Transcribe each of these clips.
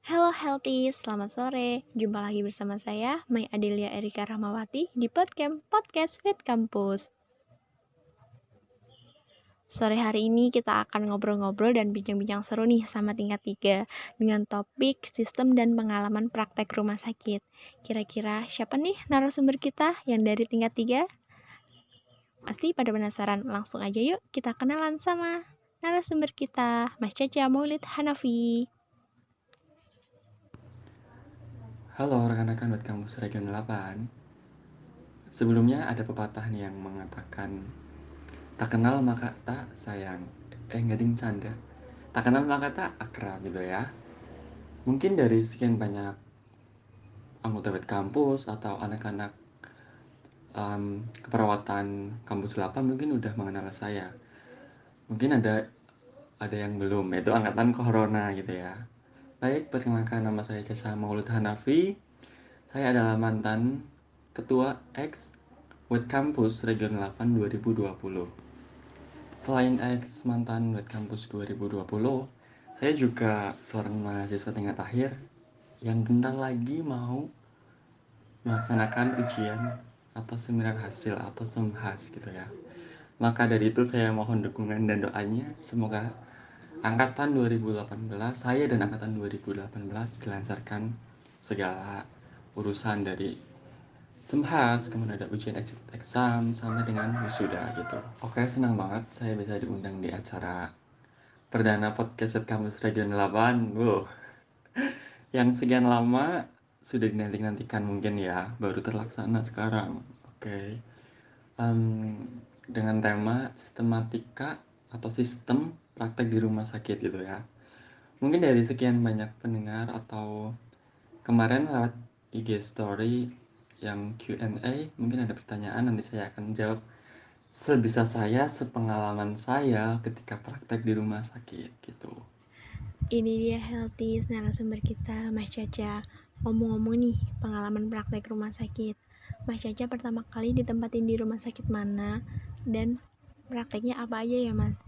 Halo Healthy, selamat sore. Jumpa lagi bersama saya, Mai Adelia Erika Rahmawati di Podcast Fit Kampus. Sore hari ini kita akan ngobrol-ngobrol dan bincang-bincang seru nih sama tingkat 3 dengan topik sistem dan pengalaman praktek rumah sakit. Kira-kira siapa nih narasumber kita yang dari tingkat 3? Pasti pada penasaran, langsung aja yuk kita kenalan sama narasumber kita, Mas Caca Maulid Hanafi. Halo rekan-rekan buat kampus Region 8. Sebelumnya ada pepatah nih yang mengatakan tak kenal maka tak sayang. Nggak ding canda. Tak kenal maka tak akrab gitu ya. Mungkin dari sekian banyak anggota buat kampus atau anak-anak keperawatan kampus 8 mungkin udah mengenal saya. Mungkin ada yang belum, yaitu angkatan corona gitu ya. Baik, perkenalkan nama saya Caca Maulud Hanafi. Saya adalah mantan Ketua X Wet Campus Region 8 2020. Selain ex mantan Wet Campus 2020, saya juga seorang mahasiswa tingkat akhir yang bentar lagi mau melaksanakan ujian atau seminar hasil atau semhas gitu ya. Maka dari itu saya mohon dukungan dan doanya semoga angkatan 2018, saya dan angkatan 2018 dilancarkan segala urusan dari semhas, kemudian ada ujian exam sampai dengan wisuda gitu. Oke, senang banget saya bisa diundang di acara perdana podcast Kampus Region 8. Wow, yang sekian lama sudah dinanti-nantikan mungkin ya, baru terlaksana sekarang. Oke. Em, dengan tema sistematika atau sistem praktek di rumah sakit gitu ya. Mungkin dari sekian banyak pendengar atau kemarin lewat IG story yang Q&A, mungkin ada pertanyaan, nanti saya akan jawab sebisa saya, sepengalaman saya ketika praktek di rumah sakit gitu. Ini dia Healthy, narasumber kita, Mas Caca. Ngomong-ngomong nih, pengalaman praktek rumah sakit. Mas Caca pertama kali ditempatin di rumah sakit mana? Dan prakteknya apa aja ya, Mas?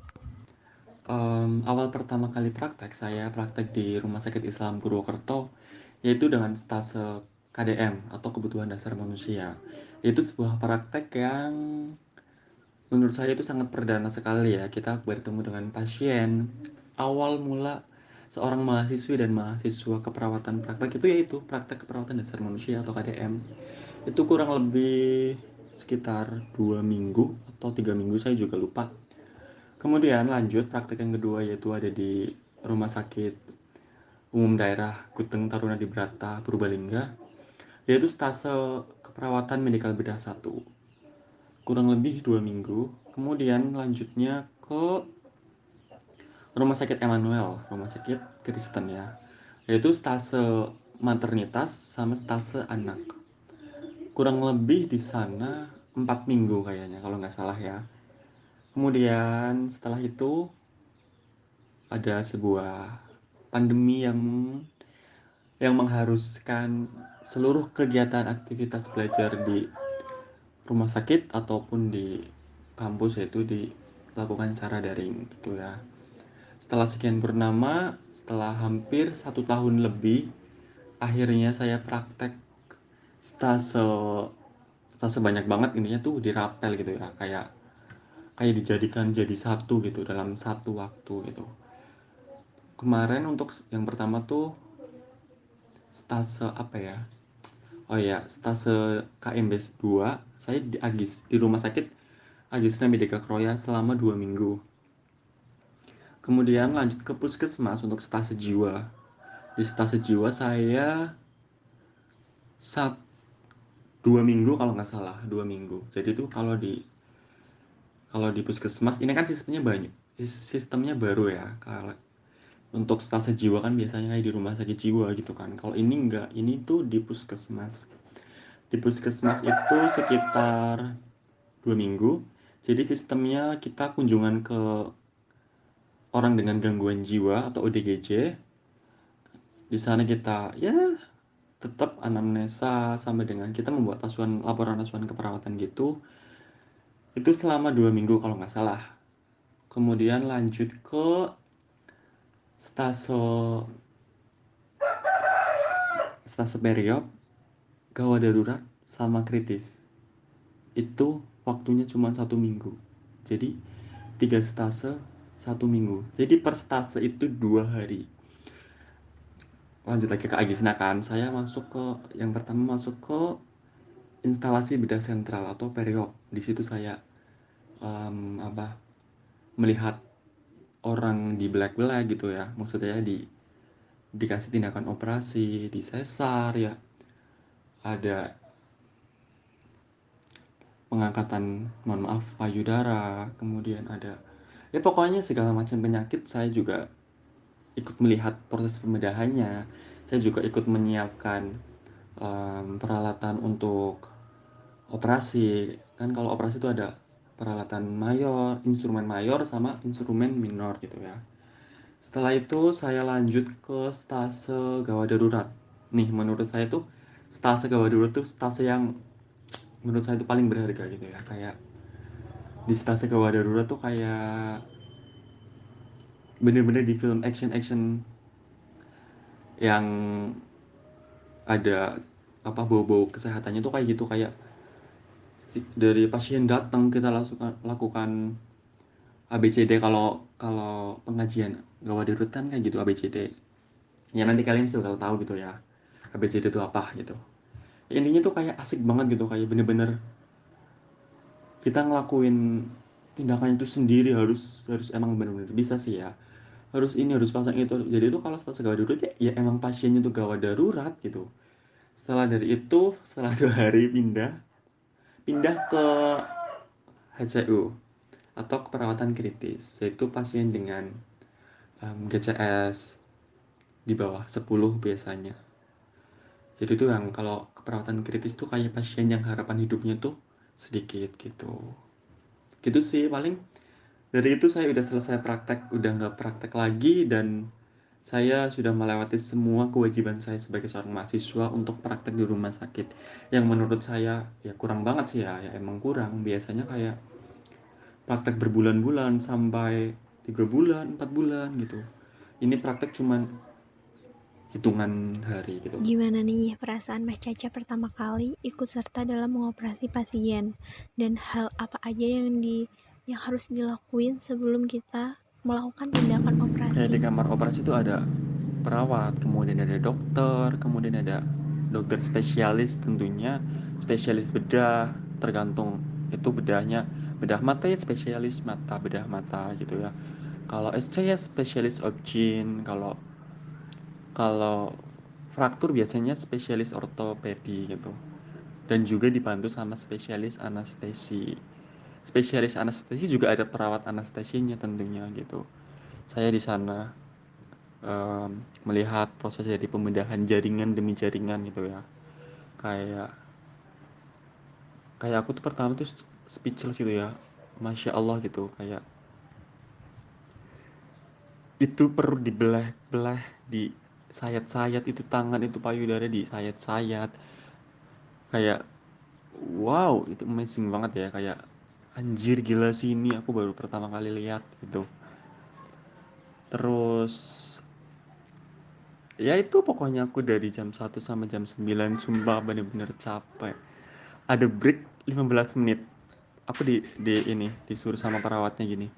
Awal pertama kali praktek, saya praktek di Rumah Sakit Islam Purwokerto, yaitu dengan stase KDM atau Kebutuhan Dasar Manusia. Itu sebuah praktek yang menurut saya itu sangat perdana sekali ya. Kita bertemu dengan pasien. Awal mula seorang mahasiswi dan mahasiswa keperawatan praktek itu yaitu praktek keperawatan dasar manusia atau KDM. Itu kurang lebih sekitar 2 minggu atau 3 minggu, saya juga lupa. Kemudian lanjut praktek yang kedua yaitu ada di Rumah Sakit Umum Daerah Kuteng Taruna di Brata, Purbalingga, yaitu stase keperawatan medikal bedah 1. Kurang lebih 2 minggu. Kemudian lanjutnya ke Rumah Sakit Emmanuel, Rumah Sakit Kristen ya, yaitu stase maternitas sama stase anak. Kurang lebih di sana 4 minggu kayaknya kalau nggak salah ya. Kemudian setelah itu ada sebuah pandemi yang mengharuskan seluruh kegiatan aktivitas belajar di rumah sakit ataupun di kampus yaitu dilakukan secara daring gitu ya. Setelah sekian purnama, setelah hampir 1 tahun lebih, akhirnya saya praktek stase stase banyak banget, intinya tuh dirapel gitu ya, kayak kayak dijadikan jadi satu gitu dalam satu waktu gitu. Kemarin untuk yang pertama tuh stase apa ya? Oh ya, stase KMB 2, saya di Agis, di rumah sakit Agisna Medika Kroya selama 2 minggu. Kemudian lanjut ke puskesmas untuk stase jiwa. Di stase jiwa saya sat 2 minggu kalau nggak salah, 2 minggu. Jadi tuh kalau di puskesmas ini kan sistemnya banyak, sistemnya baru ya. Kalau untuk stase jiwa kan biasanya kayak di rumah sakit jiwa gitu kan. Kalau ini enggak, ini tuh di puskesmas. Di puskesmas itu sekitar 2 minggu. Jadi sistemnya kita kunjungan ke orang dengan gangguan jiwa atau ODGJ. Di sana kita ya tetap anamnesa sampai dengan kita membuat laporan asuhan keperawatan gitu. Itu selama 2 minggu kalau nggak salah. Kemudian lanjut ke stase stase periop, gawat darurat, sama kritis. Itu waktunya cuma 1 minggu. Jadi 3 stase 1 minggu. Jadi per stase itu 2 hari. Lanjut lagi ke Agisna kan. Saya masuk ke yang pertama masuk ke instalasi bedah sentral atau periop. Di situ saya apa melihat orang di black gitu ya. Maksudnya dikasih tindakan operasi, di sesar ya. Ada pengangkatan, mohon maaf, payudara, kemudian ada ya pokoknya segala macam penyakit saya juga ikut melihat proses pembedahannya. Saya juga ikut menyiapkan peralatan untuk operasi. Kan kalau operasi itu ada peralatan mayor, instrumen mayor sama instrumen minor gitu ya. Setelah itu saya lanjut ke stase gawat darurat. Nih menurut saya tuh stase gawat darurat tuh stase yang menurut saya itu paling berharga gitu ya. Kayak di stase gawat darurat tuh kayak bener-bener di film action-action yang ada apa bau-bau kesehatannya tuh kayak gitu, kayak dari pasien datang kita langsung lakukan ABCD. Kalau kalau pengajian gawat darurat kan kayak gitu ABCD. Ya nanti kalian sudah tahu gitu ya. ABCD itu apa gitu. Intinya tuh kayak asik banget gitu, kayak bener-bener kita ngelakuin tindakannya itu sendiri, harus harus emang bener-bener bisa sih ya. Harus ini harus pasang itu. Jadi itu kalau setelah gawat darurat ya emang pasiennya tuh gawat darurat gitu. Setelah dari itu, setelah 2 hari pindah pindah ke HCU atau keperawatan kritis, yaitu pasien dengan GCS di bawah 10 biasanya. Jadi itu yang kalau keperawatan kritis tuh kayak pasien yang harapan hidupnya tuh sedikit gitu. Gitu sih paling. Dari itu saya udah selesai praktek, udah nggak praktek lagi, dan saya sudah melewati semua kewajiban saya sebagai seorang mahasiswa untuk praktek di rumah sakit. Yang menurut saya ya kurang banget sih ya emang kurang. Biasanya kayak praktek berbulan-bulan sampai 3 bulan, 4 bulan gitu. Ini praktek cuman hitungan hari gitu. Gimana nih perasaan Mas Caca pertama kali ikut serta dalam mengoperasi pasien? Dan hal apa aja yang harus dilakuin sebelum kita melakukan tindakan Kayak di operasi? kamar operasi itu ada perawat, kemudian ada dokter, kemudian ada dokter spesialis tentunya, spesialis bedah, tergantung itu bedahnya. Bedah mata ya spesialis mata, bedah mata gitu ya. Kalau SC ya spesialis objin, kalau kalau fraktur biasanya spesialis ortopedi gitu. Dan juga dibantu sama spesialis anestesi. Spesialis anestesi juga ada perawat anestesinya tentunya gitu. Saya di sana melihat proses dari pembedahan jaringan demi jaringan gitu ya. Kayak kayak aku tuh pertama tuh speechless gitu ya. Masya Allah gitu, kayak itu perlu dibelah-belah, di sayat-sayat itu tangan, itu payudara di sayat-sayat. Kayak wow, itu amazing banget ya, kayak anjir gila sih, ini aku baru pertama kali lihat gitu. Terus ya itu pokoknya aku dari jam 1 sampai jam 9 sumpah bener-bener capek. Ada break 15 menit. Aku di ini disuruh sama perawatnya gini.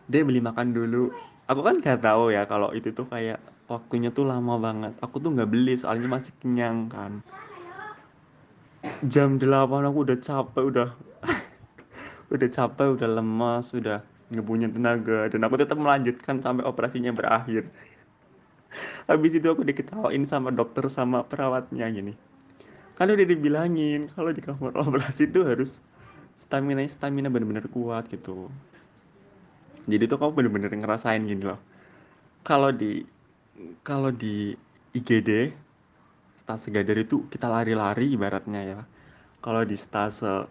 Dia beli makan dulu. Aku kan gak tahu ya kalau itu tuh kayak waktunya tuh lama banget. Aku tuh nggak beli soalnya masih kenyang kan. Jam 8 aku udah capek, udah capek, udah lemas, udah nggak punya tenaga, dan aku tetap melanjutkan sampai operasinya berakhir. Habis itu aku diketawain sama dokter sama perawatnya gini. Kan udah dibilangin kalau di kamar operasi itu harus stamina bener-bener kuat gitu. Jadi tuh kamu bener-bener ngerasain gini loh. Kalau di kalau di IGD stase Gadar itu kita lari-lari ibaratnya ya. Kalau di stase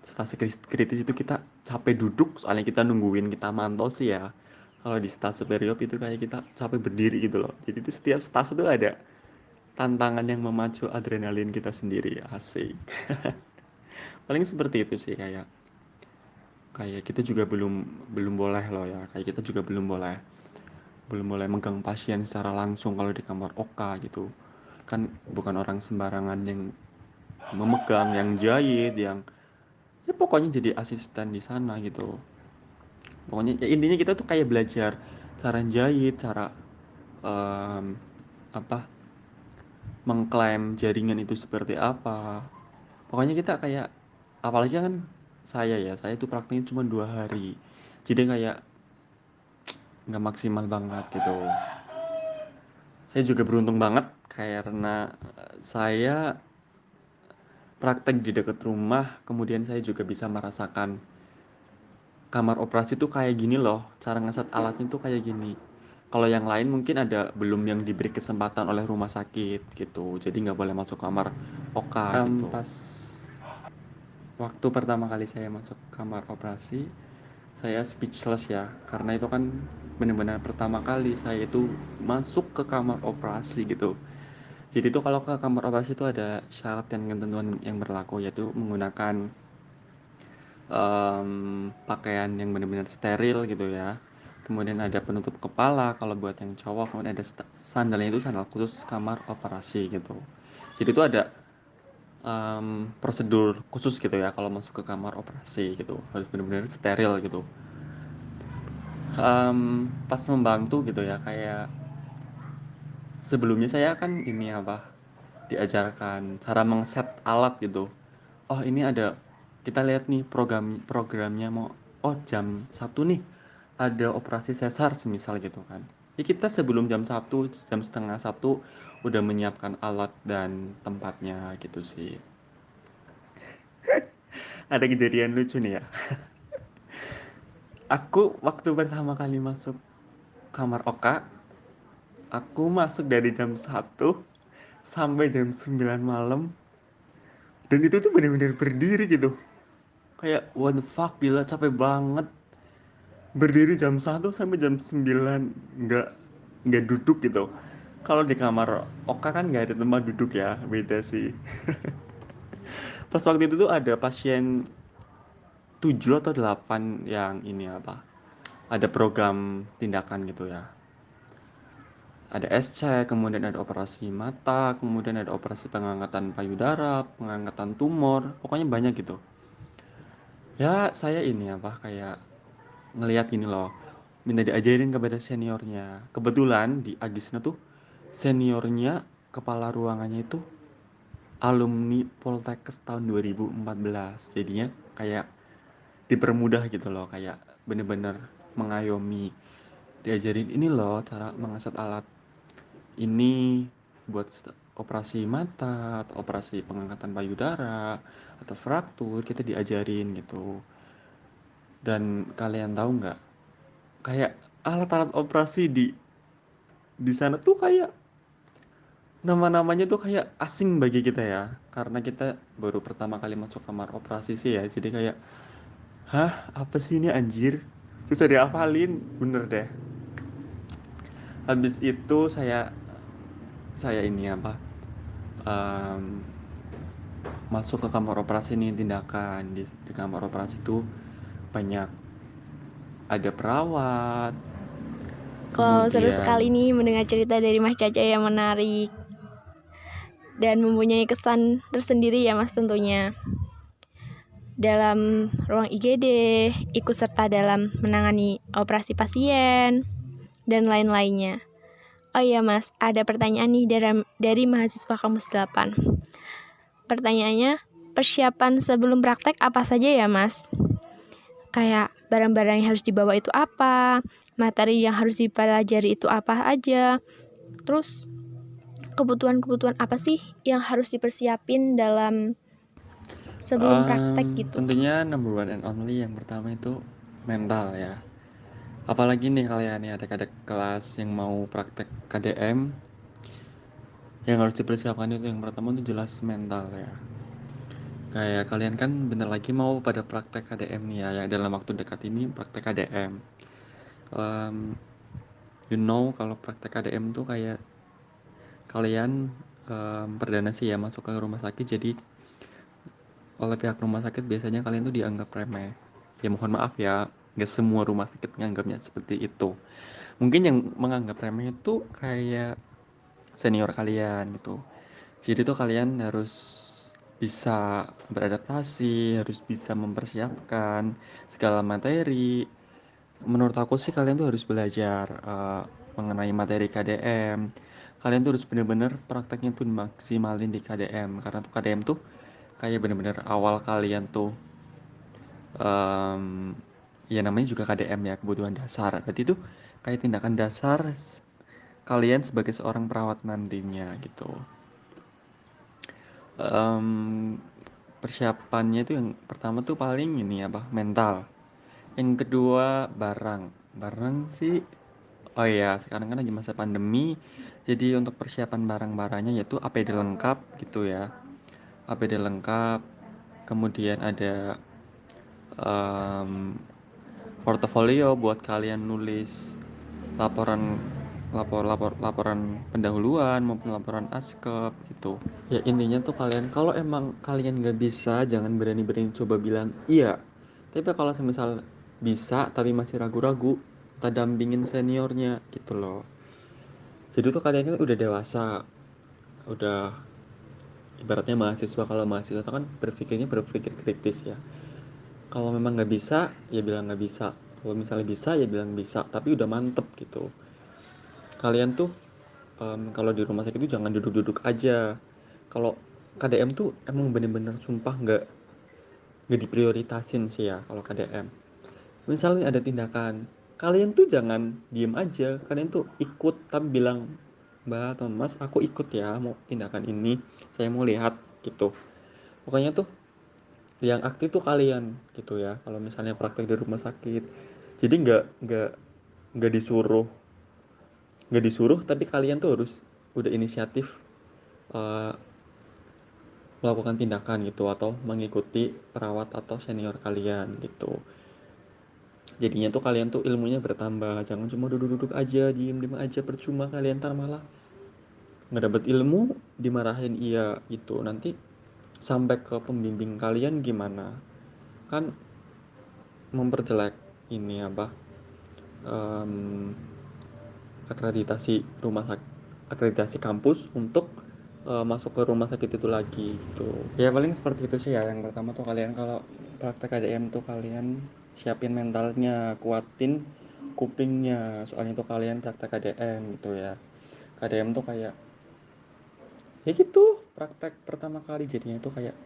stase kritis itu kita capek duduk soalnya kita nungguin, kita mantau sih ya. Kalau di stase periop itu kayak kita capek berdiri gitu loh. Jadi itu setiap stase itu ada tantangan yang memacu adrenalin kita sendiri, asik. Paling seperti itu sih, kayak kayak kita juga belum belum boleh loh ya, kayak kita juga belum boleh megang pasien secara langsung kalau di kamar OK gitu. kan bukan orang sembarangan yang memegang, yang jahit, yang ya pokoknya jadi asisten di sana gitu. Pokoknya ya intinya kita tuh kayak belajar cara jahit, cara em, apa mengklaim jaringan itu seperti apa. Pokoknya kita kayak apalagi kan saya itu prakteknya cuma 2 hari, jadi kayak nggak maksimal banget gitu. Saya juga beruntung banget karena saya praktek di dekat rumah, kemudian saya juga bisa merasakan kamar operasi tuh kayak gini loh, cara ngeset alatnya tuh kayak gini. Kalau yang lain mungkin ada belum yang diberi kesempatan oleh rumah sakit gitu, jadi nggak boleh masuk kamar OK gitu. Pas waktu pertama kali saya masuk kamar operasi, saya speechless ya, karena itu kan benar-benar pertama kali saya itu masuk ke kamar operasi gitu. Jadi itu kalau ke kamar operasi itu ada syarat dan ketentuan yang berlaku, yaitu menggunakan pakaian yang benar-benar steril gitu ya. Kemudian ada penutup kepala kalau buat yang cowok, kemudian ada sandalnya itu sandal khusus kamar operasi gitu. Jadi itu ada prosedur khusus gitu ya kalau masuk ke kamar operasi gitu, harus benar-benar steril gitu. Pas membantu gitu ya, kayak sebelumnya saya kan ini apa, diajarkan cara mengset alat gitu. Oh ini ada, kita lihat nih programnya mau, oh jam 1 nih ada operasi sesar semisal gitu kan. Ya kita sebelum jam 1, jam setengah 1 udah menyiapkan alat dan tempatnya gitu sih. Ada kejadian lucu nih ya. Aku waktu pertama kali masuk kamar Oka, aku masuk dari jam 1 sampai jam 9 malam, dan itu tuh bener-bener berdiri gitu. Kayak what the fuck, gila capek banget. Berdiri jam 1 sampai jam 9, nggak nggak duduk gitu. Kalau di kamar Oka kan nggak ada tempat duduk ya, beda sih. Pas waktu itu tuh ada pasien 7 atau 8 yang ini apa, ada program tindakan gitu ya. Ada SC, kemudian ada operasi mata, kemudian ada operasi pengangkatan payudara, pengangkatan tumor, pokoknya banyak gitu. Ya saya ini apa, kayak ngelihat gini loh, minta diajarin kepada seniornya. Kebetulan di Agisna tuh seniornya, kepala ruangannya itu alumni Poltekkes tahun 2014. Jadinya kayak dipermudah gitu loh, kayak bener-bener mengayomi. Diajarin ini loh cara mengeset alat ini buat operasi mata atau operasi pengangkatan payudara atau fraktur, kita diajarin gitu. Dan kalian tahu nggak, kayak alat-alat operasi di sana tuh kayak nama-namanya tuh kayak asing bagi kita ya, karena kita baru pertama kali masuk kamar operasi sih ya, jadi kayak hah, apa sih ini anjir, susah dihafalin bener deh. Habis itu saya ini apa, em, masuk ke kamar operasi nih, tindakan di kamar operasi tuh banyak, ada perawat, Wow, seru sekali kemudian nih mendengar cerita dari Mas Caca yang menarik dan mempunyai kesan tersendiri ya Mas tentunya. Dalam ruang IGD, ikut serta dalam menangani operasi pasien, dan lain-lainnya. Oh iya Mas, ada pertanyaan nih dari mahasiswa Kamus 8. Pertanyaannya, persiapan sebelum praktek apa saja ya Mas? Kayak barang-barang yang harus dibawa itu apa, materi yang harus dipelajari itu apa aja, terus kebutuhan-kebutuhan apa sih yang harus dipersiapin dalam sebelum praktek gitu. tentunya number one and only yang pertama itu mental ya. Apalagi nih kalian nih adik-adik kelas yang mau praktek KDM, yang harus dipersiapkan itu yang pertama itu jelas mental ya. Kayak kalian kan bentar lagi mau pada praktek KDM nih ya, yang dalam waktu dekat ini praktek KDM. Um, you know kalau praktek KDM tuh kayak kalian perdana sih ya masuk ke rumah sakit, jadi oleh pihak rumah sakit biasanya kalian tuh dianggap remeh. Ya mohon maaf ya, nggak semua rumah sakit menganggapnya seperti itu. Mungkin yang menganggap remeh itu kayak senior kalian gitu. Jadi tuh kalian harus bisa beradaptasi, harus bisa mempersiapkan segala materi. Menurut aku sih kalian tuh harus belajar mengenai materi KDM. Kalian tuh harus bener-bener prakteknya tuh maksimalin di KDM, karena tuh KDM tuh kayak bener-bener awal kalian tuh em, ya namanya juga KDM ya, kebutuhan dasar. Berarti itu kayak tindakan dasar kalian sebagai seorang perawat nantinya gitu. Em, Persiapannya itu yang pertama tuh paling ini apa, mental. Yang kedua barang. Barang sih, oh iya sekarang kan lagi masa pandemi, jadi untuk persiapan barang-barangnya yaitu APD lengkap gitu ya. APD lengkap, kemudian ada em, portofolio buat kalian nulis laporan laporan pendahuluan maupun laporan askep gitu. Ya intinya tuh kalian kalau emang kalian nggak bisa jangan berani-berani coba bilang iya. Tapi kalau semisal bisa tapi masih ragu-ragu, kita dampingin seniornya gitu loh. Jadi tuh kalian kan udah dewasa, udah ibaratnya mahasiswa. Kalau mahasiswa itu kan berpikirnya berpikir kritis ya. Kalau memang nggak bisa ya bilang nggak bisa, kalau misalnya bisa ya bilang bisa, tapi udah mantep gitu. Kalian tuh kalau di rumah sakit itu jangan duduk-duduk aja. Kalau KDM tuh emang bener-bener sumpah nggak diprioritasin sih ya kalau KDM. Misalnya ada tindakan, kalian tuh jangan diem aja, kalian tuh ikut tapi bilang, Mbak atau Mas aku ikut ya mau tindakan ini, saya mau lihat gitu. Pokoknya tuh yang aktif tuh kalian gitu ya kalau misalnya praktek di rumah sakit. Jadi nggak disuruh tapi kalian tuh harus udah inisiatif uh, melakukan tindakan gitu atau mengikuti perawat atau senior kalian gitu. Jadinya tuh kalian tuh ilmunya bertambah, jangan cuma duduk-duduk aja diem-diem aja, percuma kalian ntar malah nggak dapet ilmu, dimarahin iya gitu. Nanti sampai ke pembimbing kalian gimana, kan memperjelek ini apa, em, akreditasi rumah sakit, akreditasi kampus untuk masuk ke rumah sakit itu lagi gitu. Ya paling seperti itu sih ya. Yang pertama tuh kalian kalau praktek KDM tuh kalian siapin mentalnya, kuatin kupingnya. Soalnya tuh kalian praktek KDM gitu ya. KDM tuh kayak ya gitu, praktek pertama kali jadinya tuh kayak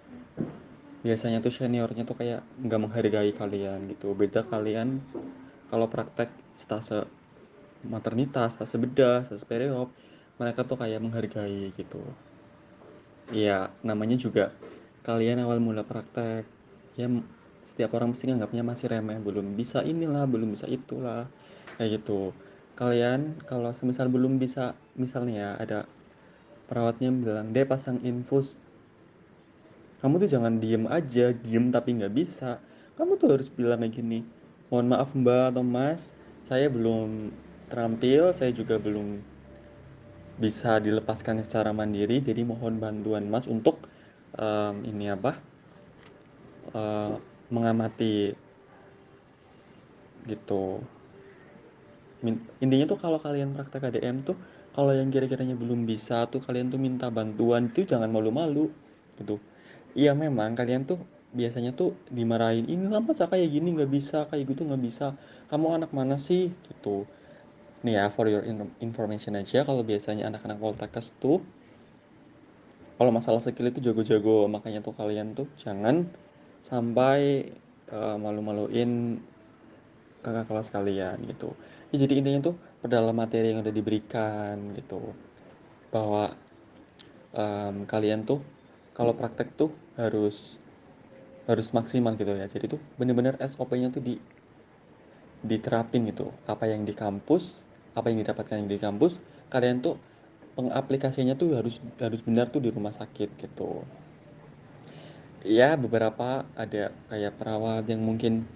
biasanya tuh seniornya tuh kayak nggak menghargai kalian gitu. Beda kalian kalau praktek stase maternitas, stase bedah, stase periop, mereka tuh kayak menghargai gitu. Iya, namanya juga kalian awal mula praktek. Ya setiap orang mesti nganggapnya masih remeh, belum bisa inilah, belum bisa itulah. Kayak gitu. Kalian kalau semisal belum bisa, misalnya ya ada perawatnya bilang, "Deh pasang infus." Kamu tuh jangan diem aja, diem tapi nggak bisa. Kamu tuh harus bilang kayak gini, "Mohon maaf Mbak atau Mas, saya belum terampil, saya juga belum bisa dilepaskan secara mandiri, jadi mohon bantuan Mas untuk ini apa, eh, mengamati gitu." Intinya tuh kalau kalian praktek KDM tuh, kalau yang kira-kiranya belum bisa tuh kalian tuh minta bantuan tuh jangan malu-malu gitu. Iya memang kalian tuh biasanya tuh dimarahin, ini lah masa kayak gini nggak bisa, kayak gitu nggak bisa, kamu anak mana sih gitu. Nih ya for your information aja, kalau biasanya anak-anak Poltekkes tuh kalau masalah skill itu jago-jago, makanya tuh kalian tuh jangan sampai malu-maluin kakak kelas kalian gitu ya. Jadi intinya tuh perdalam materi yang udah diberikan gitu, bahwa kalian tuh kalau praktek tuh harus harus maksimal gitu ya. Jadi tuh bener-bener SOP-nya tuh diterapin gitu, apa yang di kampus, apa yang didapatkan yang di kampus, kalian tuh pengaplikasinya tuh harus harus benar tuh di rumah sakit gitu. Ya beberapa ada kayak perawat yang mungkin,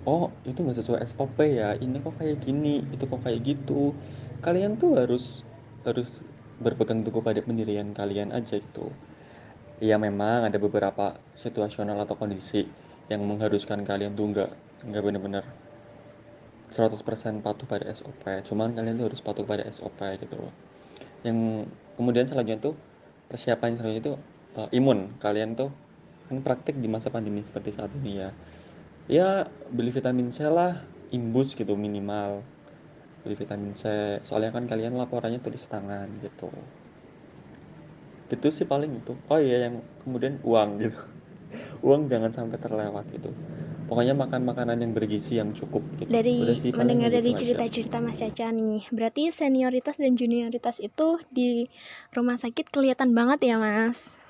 oh itu nggak sesuai SOP ya, ini kok kayak gini, itu kok kayak gitu. Kalian tuh harus harus berpegang teguh pada pendirian kalian aja gitu. Ya memang ada beberapa situasional atau kondisi yang mengharuskan kalian tuh nggak benar-benar 100% patuh pada SOP, cuman kalian tuh harus patuh pada SOP gitu. Yang kemudian selanjutnya tuh persiapan selanjutnya itu imun. Kalian tuh kan praktik di masa pandemi seperti saat ini ya. Ya beli vitamin C lah, imbus gitu minimal. Beli vitamin C. Soalnya kan kalian laporannya tulis tangan gitu. Itu sih paling itu. Oh iya yang kemudian uang gitu. Uang jangan sampai terlewat gitu. Pokoknya makan makanan yang bergizi yang cukup gitu. Udah Dari sih paling mendengar kayak gitu dari aja. cerita-cerita Mas Caca nih, berarti senioritas dan junioritas itu di rumah sakit kelihatan banget ya, Mas.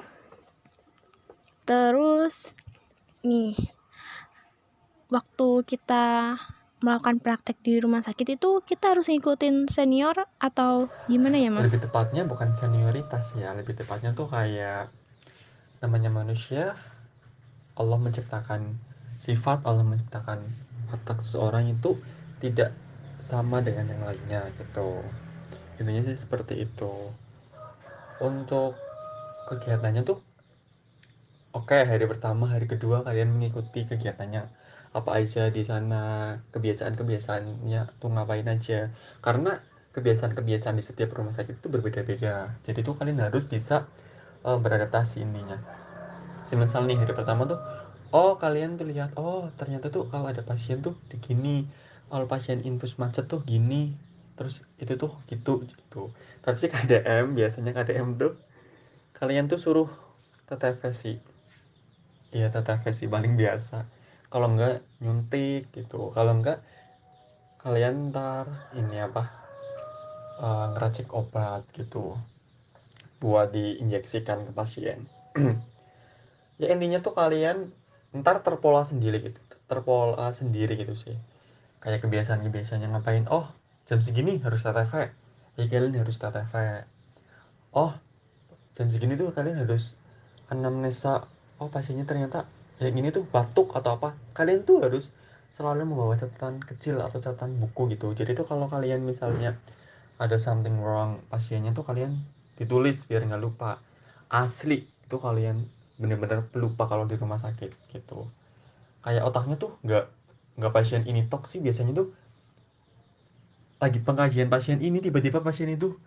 Terus nih, waktu kita melakukan praktek di rumah sakit itu kita harus ngikutin senior atau gimana ya, Lebih Mas? tepatnya bukan senioritas ya, lebih tepatnya tuh kayak namanya manusia, Allah menciptakan sifat, Allah menciptakan watak seseorang itu tidak sama dengan yang lainnya gitu. Intinya sih seperti itu. Untuk kegiatannya tuh oke, hari pertama, hari kedua kalian mengikuti kegiatannya apa aja di sana, kebiasaan-kebiasaannya tuh ngapain aja. Karena kebiasaan-kebiasaan di setiap rumah sakit itu berbeda-beda. Jadi tuh kalian harus bisa beradaptasi intinya. Semisal nih hari pertama tuh, oh kalian tuh lihat, oh ternyata tuh kalau ada pasien tuh gini, kalau pasien infus macet tuh gini, terus itu tuh gitu gitu. Tapi sih KDM biasanya KDM tuh kalian tuh suruh teteh sih. Iya teteh versi paling biasa. Kalau enggak nyuntik gitu. Kalau enggak kalian ntar ini apa ngeracik obat gitu buat diinjeksikan ke pasien. Ya intinya tuh kalian ntar terpola sendiri gitu. Terpola sendiri gitu sih. Kayak kebiasaan-kebiasaannya ngapain. Oh jam segini harus TTV. Ya kalian harus TTV. Oh jam segini tuh kalian harus anamnesa, oh pasiennya ternyata yang ini tuh batuk atau apa, kalian tuh harus selalu membawa catatan kecil atau catatan buku gitu. Jadi tuh kalau kalian misalnya ada something wrong pasiennya tuh kalian ditulis biar nggak lupa. Asli itu kalian bener-bener pelupa kalau di rumah sakit gitu. Kayak otaknya tuh nggak pasien ini tok sih biasanya tuh lagi pengkajian pasien ini tiba-tiba pasien itu,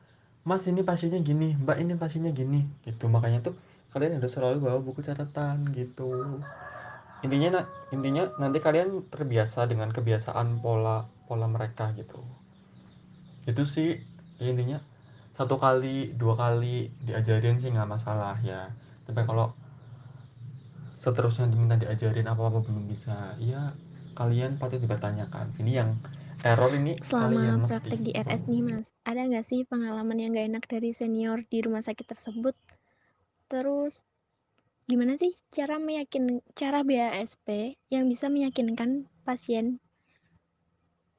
mas ini pasiennya gini, mbak ini pasiennya gini gitu. Makanya tuh kalian harus selalu bawa buku catatan gitu. Intinya nanti kalian terbiasa dengan kebiasaan pola pola mereka gitu. Itu sih intinya, satu kali dua kali diajarin sih nggak masalah ya. Tapi kalau seterusnya diminta diajarin apa-apa belum bisa, ya kalian patut dipertanyakan. Ini yang error ini Selama kalian mesti praktek di gitu. RS nih, Mas, ada nggak sih pengalaman yang nggak enak dari senior di rumah sakit tersebut? Terus gimana sih cara BASP yang bisa meyakinkan pasien,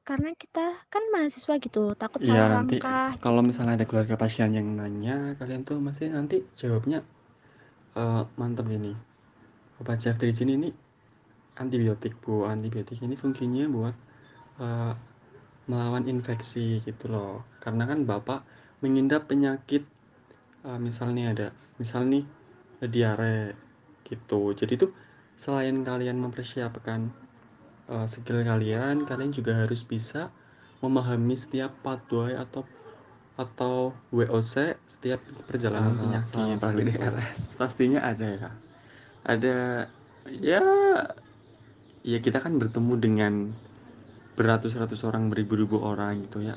karena kita kan mahasiswa gitu takut Iya salah nanti langkah kalau gitu. misalnya ada keluarga pasien yang nanya, kalian tuh masih nanti jawabnya mantap ini. Obat ceftriaxone ini antibiotik bu, antibiotik ini fungsinya buat eh, melawan infeksi gitu loh. Karena kan bapak mengidap penyakit misalnya ada misal nih diare gitu. Jadi tuh selain kalian mempersiapkan skill kalian, kalian juga harus bisa memahami setiap pathway atau WOC setiap perjalanan penyakit. Selama praktik di Gitu. RS pastinya ada ya. Ada ya, ya kita kan bertemu dengan beratus-ratus orang, beribu-ribu orang gitu ya.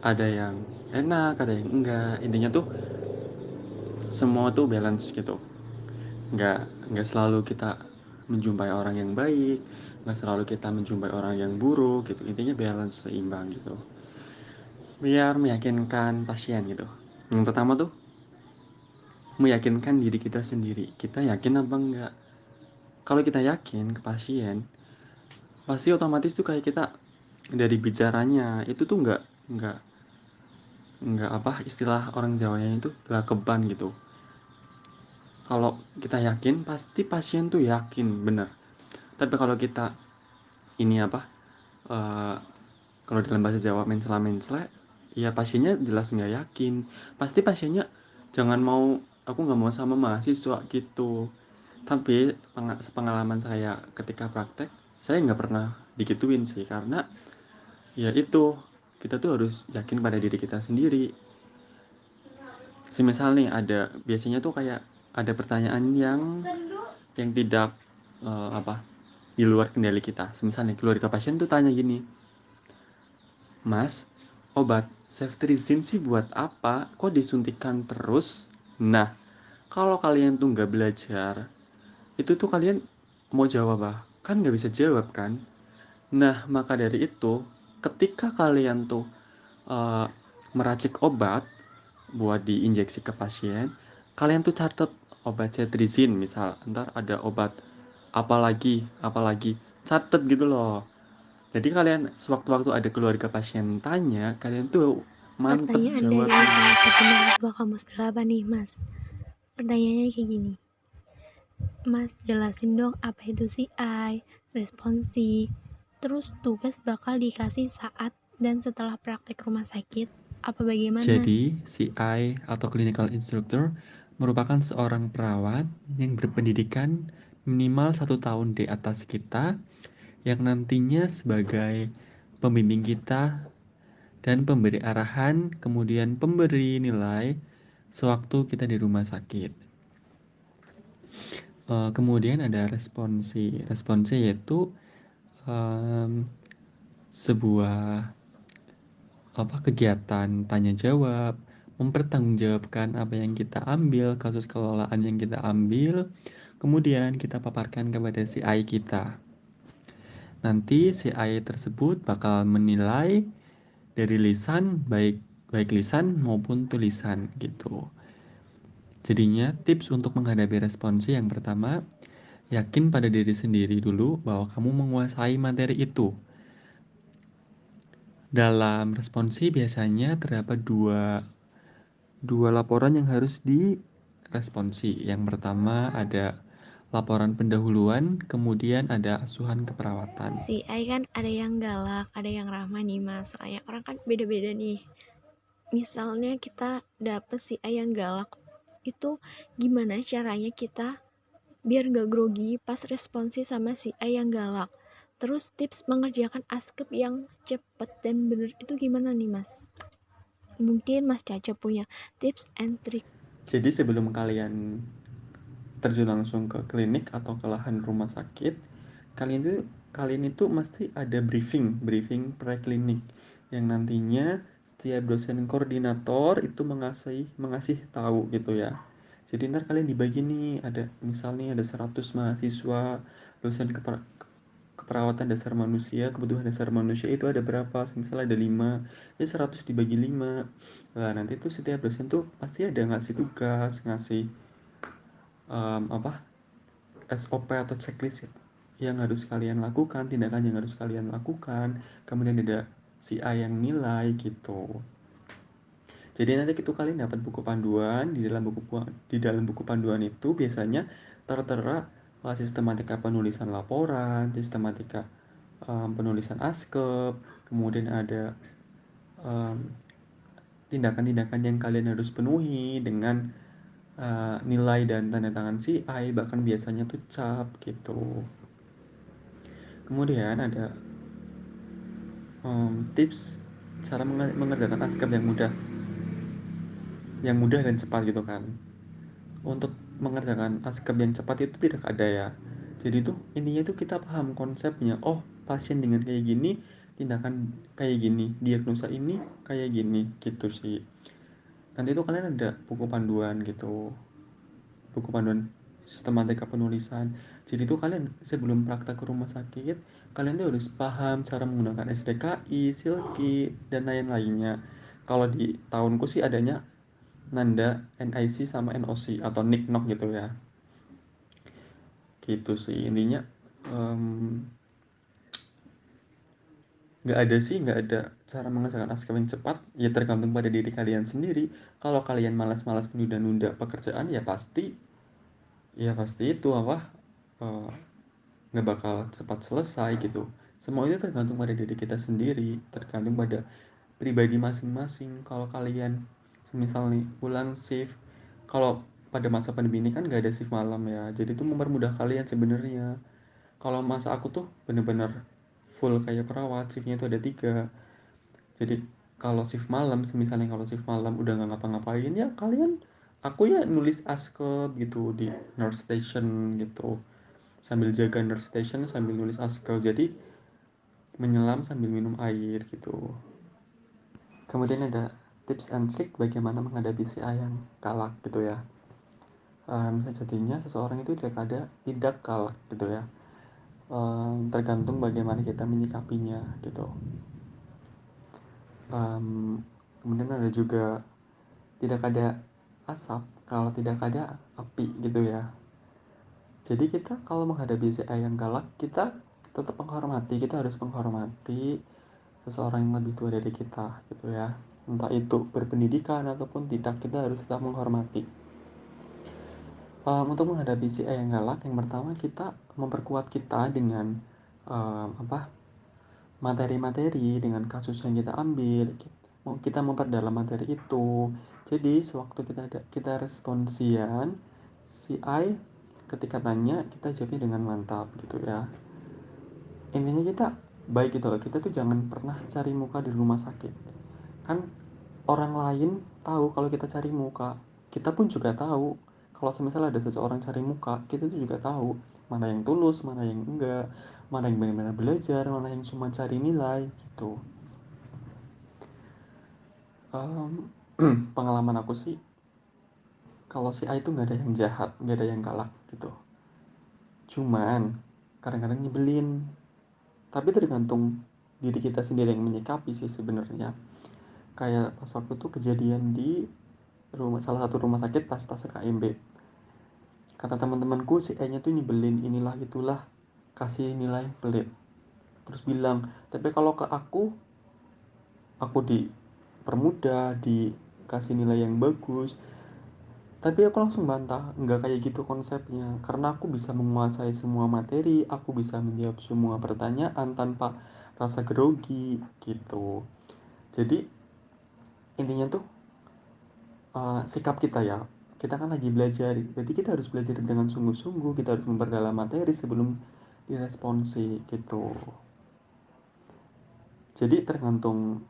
Ada yang enak, ada yang enggak. Intinya tuh semua tuh balance gitu. Nggak selalu kita menjumpai orang yang baik, nggak selalu kita menjumpai orang yang buruk gitu. Intinya balance, seimbang gitu. Biar meyakinkan pasien gitu. Yang pertama tuh meyakinkan diri kita sendiri. Kita yakin apa enggak? Kalau kita yakin ke pasien, pasti otomatis tuh kayak kita dari bicaranya itu tuh nggak nggak apa istilah orang Jawanya itu gelakeban gitu. Kalau kita yakin pasti pasien tuh yakin bener. Tapi kalau kita ini apa eh, kalau dalam bahasa Jawa mensela-mensela, ya pasiennya jelas nggak yakin. Pasti pasiennya jangan mau, aku nggak mau sama mahasiswa gitu. Tapi sepengalaman saya ketika praktek, saya nggak pernah digituin sih, karena ya itu kita tuh harus yakin pada diri kita sendiri. semisal nih biasanya tuh kayak ada pertanyaan yang tidak apa di luar kendali kita. Semisal nih keluarga pasien tuh tanya gini, Mas, obat ceftriaxone sih buat apa? Kok disuntikan terus? Nah, kalau kalian tuh nggak belajar, itu tuh kalian mau jawab apa? Kan nggak bisa jawab kan? Nah, maka dari itu, ketika kalian tuh eh, meracik obat buat diinjeksi ke pasien, kalian tuh catat obat cetirizine misal, ntar ada obat apalagi, catet gitu loh. Jadi kalian sewaktu-waktu ada keluarga pasien tanya, kalian tuh mantep Pertanyaan dari jawabnya. salah satu mahasiswa kampus 8 nih, Mas. Pertanyaannya kayak gini. Mas, jelasin dong apa itu CI, responsi, terus tugas bakal dikasih saat dan setelah praktek rumah sakit, apa bagaimana? Jadi, CI atau Clinical Instructor merupakan seorang perawat yang berpendidikan minimal 1 tahun di atas kita, yang nantinya sebagai pembimbing kita dan pemberi arahan, kemudian pemberi nilai sewaktu kita di rumah sakit. Kemudian ada responsi. Responsi yaitu em, sebuah kegiatan tanya jawab, mempertanggungjawabkan apa yang kita ambil, kasus kelolaan yang kita ambil, kemudian kita paparkan kepada CI kita. Nanti CI tersebut bakal menilai dari lisan, baik baik lisan maupun tulisan gitu. Jadinya tips untuk menghadapi responsi yang pertama, yakin pada diri sendiri dulu bahwa kamu menguasai materi itu. Dalam responsi biasanya terdapat dua laporan yang harus diresponsi. Yang pertama ada laporan pendahuluan, kemudian ada asuhan keperawatan. CI kan ada yang galak, ada yang ramah nih, Mas. Soalnya orang kan beda-beda nih. Misalnya kita dapet CI yang galak, itu gimana caranya kita biar gak grogi pas responsi sama CI yang galak? Terus tips mengerjakan askep yang cepet dan bener itu gimana nih, Mas? Mungkin Mas Caca punya tips and trick. Jadi sebelum kalian terjun langsung ke klinik atau ke lahan rumah sakit, kalian itu mesti ada briefing preklinik yang nantinya setiap dosen koordinator itu mengasih tahu gitu ya. Jadi ntar kalian dibagi nih, ada misalnya ada 100 mahasiswa dosen keperawatan dasar manusia, kebutuhan dasar manusia itu ada berapa? Misalnya ada 5, ya 100 dibagi 5. Nah, nanti tuh setiap dosen tuh pasti ada ngasih tugas, ngasih apa SOP atau checklist yang harus kalian lakukan, tindakan yang harus kalian lakukan, kemudian ada CI yang nilai gitu. Jadi nanti itu kalian dapat buku panduan, di dalam buku panduan itu biasanya tertera sistematika penulisan laporan, sistematika penulisan askep, kemudian ada um, tindakan-tindakan yang kalian harus penuhi dengan nilai dan tanda tangan CI, bahkan biasanya tuh cap gitu. Kemudian ada tips cara mengerjakan askep yang mudah dan cepat gitu kan. Untuk mengerjakan askep yang cepat itu tidak ada ya. Jadi tuh intinya tuh kita paham konsepnya. Oh, pasien dengan kayak gini, tindakan kayak gini, diagnosa ini kayak gini gitu sih. Nanti tuh kalian ada buku panduan gitu, buku panduan sistematika penulisan. Jadi tuh kalian sebelum praktek ke rumah sakit, kalian tuh harus paham cara menggunakan SDKI, Silki, dan lain-lainnya. Kalau di tahunku sih adanya Nanda, NIC sama NOC atau NIC-NOC gitu ya. Gitu sih intinya. em, nggak ada cara mengerjakan askep yang cepat, ya tergantung pada diri kalian sendiri. Kalau kalian malas-malas menunda-nunda pekerjaan, ya pasti itu apa eh, nggak bakal cepat selesai gitu. Semua itu tergantung pada diri kita sendiri, tergantung pada pribadi masing-masing. Kalau kalian semisal nih pulang shift, kalau pada masa pandemi ini kan nggak ada shift malam ya, jadi itu mempermudah kalian sebenarnya. Kalau masa aku tuh bener-bener full kayak perawat, shiftnya itu ada 3. Jadi kalau shift malam, misalnya kalau shift malam udah nggak ngapa-ngapain ya kalian, aku ya nulis askep gitu di nurse station gitu, sambil jaga nurse station sambil nulis askep, jadi menyelam sambil minum air gitu. Kemudian ada tips and trick bagaimana menghadapi si ayang galak gitu ya. Sejatinya seseorang itu tidak galak gitu ya. Tergantung bagaimana kita menyikapinya gitu. Kemudian ada juga tidak ada asap kalau tidak ada api gitu ya. Jadi kita kalau menghadapi si ayang galak, kita tetap menghormati, kita harus menghormati seseorang yang lebih tua dari kita gitu ya. Entah itu berpendidikan ataupun tidak, kita harus tetap menghormati. Untuk menghadapi si ayang galak, yang pertama kita memperkuat kita dengan apa, materi-materi, dengan kasus yang kita ambil. Kita memperdalam materi itu. Jadi sewaktu kita responsian, si I ketika tanya kita jawabnya dengan mantap gitu ya. Intinya kita baik gitu loh, kita tuh jangan pernah cari muka di rumah sakit. Kan orang lain tahu kalau kita cari muka, kita pun juga tahu kalau semisal ada seseorang cari muka, kita tuh juga tahu mana yang tulus, mana yang enggak, mana yang benar-benar belajar, mana yang cuma cari nilai gitu. um, Pengalaman aku sih, kalau si A itu nggak ada yang jahat, nggak ada yang galak gitu, cuman kadang-kadang nyebelin. Tapi tergantung diri kita sendiri yang menyikapi sih sebenarnya. Kayak pas waktu itu kejadian di salah satu rumah sakit pas tas KMB, kata teman-temanku si E nya tuh nyebelin, inilah itulah, kasih nilai pelit, terus bilang tapi kalau ke aku dipermudah, dikasih nilai yang bagus. Tapi aku langsung bantah, nggak kayak gitu konsepnya. Karena aku bisa menguasai semua materi, aku bisa menjawab semua pertanyaan tanpa rasa grogi gitu. Jadi intinya tuh sikap kita ya. Kita kan lagi belajar, jadi kita harus belajar dengan sungguh-sungguh. Kita harus memperdalam materi sebelum diresponsi gitu. Jadi tergantung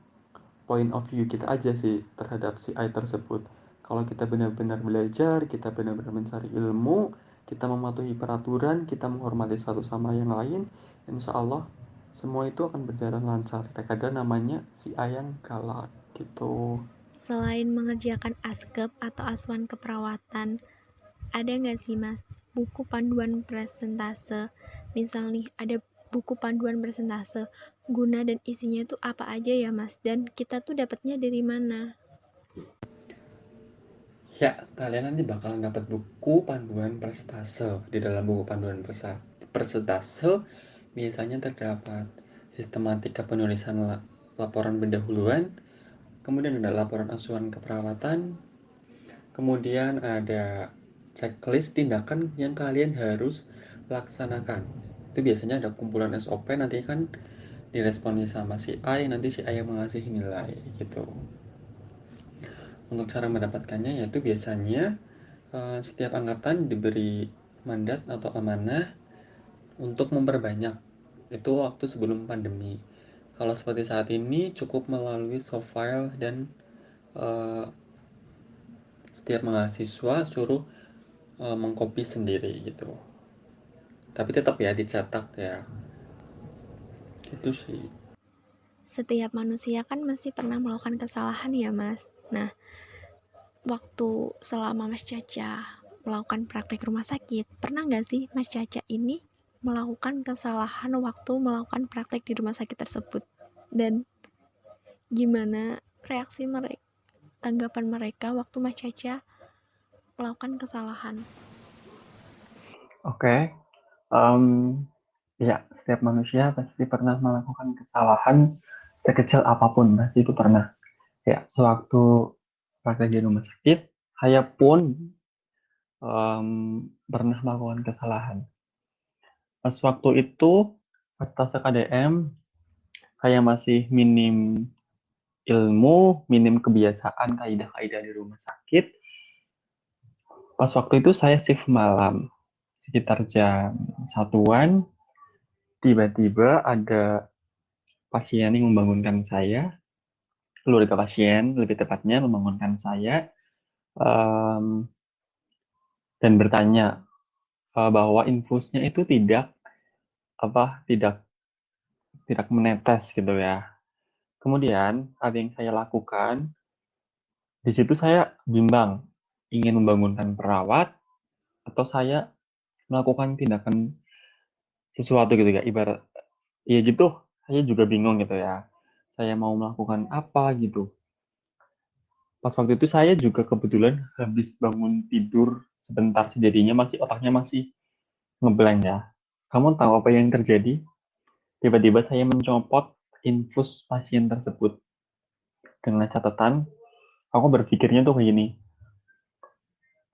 point of view kita aja sih terhadap si AI tersebut. Kalau kita benar-benar belajar, kita benar-benar mencari ilmu, kita mematuhi peraturan, kita menghormati satu sama yang lain, insya Allah semua itu akan berjalan lancar. Ada namanya si ayang galak gitu. Selain mengerjakan askep atau asuhan keperawatan, ada nggak sih Mas buku panduan presentase? Misal nih ada buku panduan presentase, guna dan isinya itu apa aja ya Mas? Dan kita tuh dapatnya dari mana? Ya, kalian nanti bakal dapat buku panduan persentase. Di dalam buku panduan persentase biasanya terdapat sistematika penulisan laporan pendahuluan, kemudian ada laporan asuhan keperawatan, kemudian ada checklist tindakan yang kalian harus laksanakan. Itu biasanya ada kumpulan SOP, nanti kan diresponnya sama si A, nanti si A yang mengasih nilai gitu. Untuk cara mendapatkannya yaitu biasanya setiap angkatan diberi mandat atau amanah untuk memperbanyak. Itu waktu sebelum pandemi. Kalau seperti saat ini cukup melalui soft file dan uh, setiap mahasiswa suruh mengcopy sendiri gitu. Tapi tetap ya dicetak ya. Itu sih. Setiap manusia kan mesti pernah melakukan kesalahan ya Mas. Nah, waktu selama Mas Caca melakukan praktek rumah sakit, pernah nggak sih Mas Caca ini melakukan kesalahan waktu melakukan praktek di rumah sakit tersebut? Dan gimana reaksi mereka, tanggapan mereka waktu Mas Caca melakukan kesalahan? Oke, um, ya setiap manusia pasti pernah melakukan kesalahan sekecil apapun, pasti itu pernah. Ya, sewaktu praktek di rumah sakit, saya pun pernah melakukan kesalahan. Pas waktu itu, pas tas KDM, saya masih minim ilmu, minim kebiasaan kaidah-kaidah di rumah sakit. Pas waktu itu saya shift malam, sekitar jam satuan, tiba-tiba ada pasien yang membangunkan saya. keluarga pasien, lebih tepatnya membangunkan saya em, dan bertanya bahwa infusnya itu tidak tidak menetes gitu ya. Kemudian ada yang saya lakukan, di situ saya bimbang, ingin membangunkan perawat atau saya melakukan tindakan sesuatu gitu ya. Ibarat ya gitu, saya juga bingung gitu ya. Saya mau melakukan apa gitu. Pas waktu itu saya juga kebetulan habis bangun tidur sebentar sih, jadinya otaknya masih ngeblank ya. Kamu tahu apa yang terjadi? Tiba-tiba saya mencopot infus pasien tersebut dengan catatan, aku berpikirnya tuh kayak gini,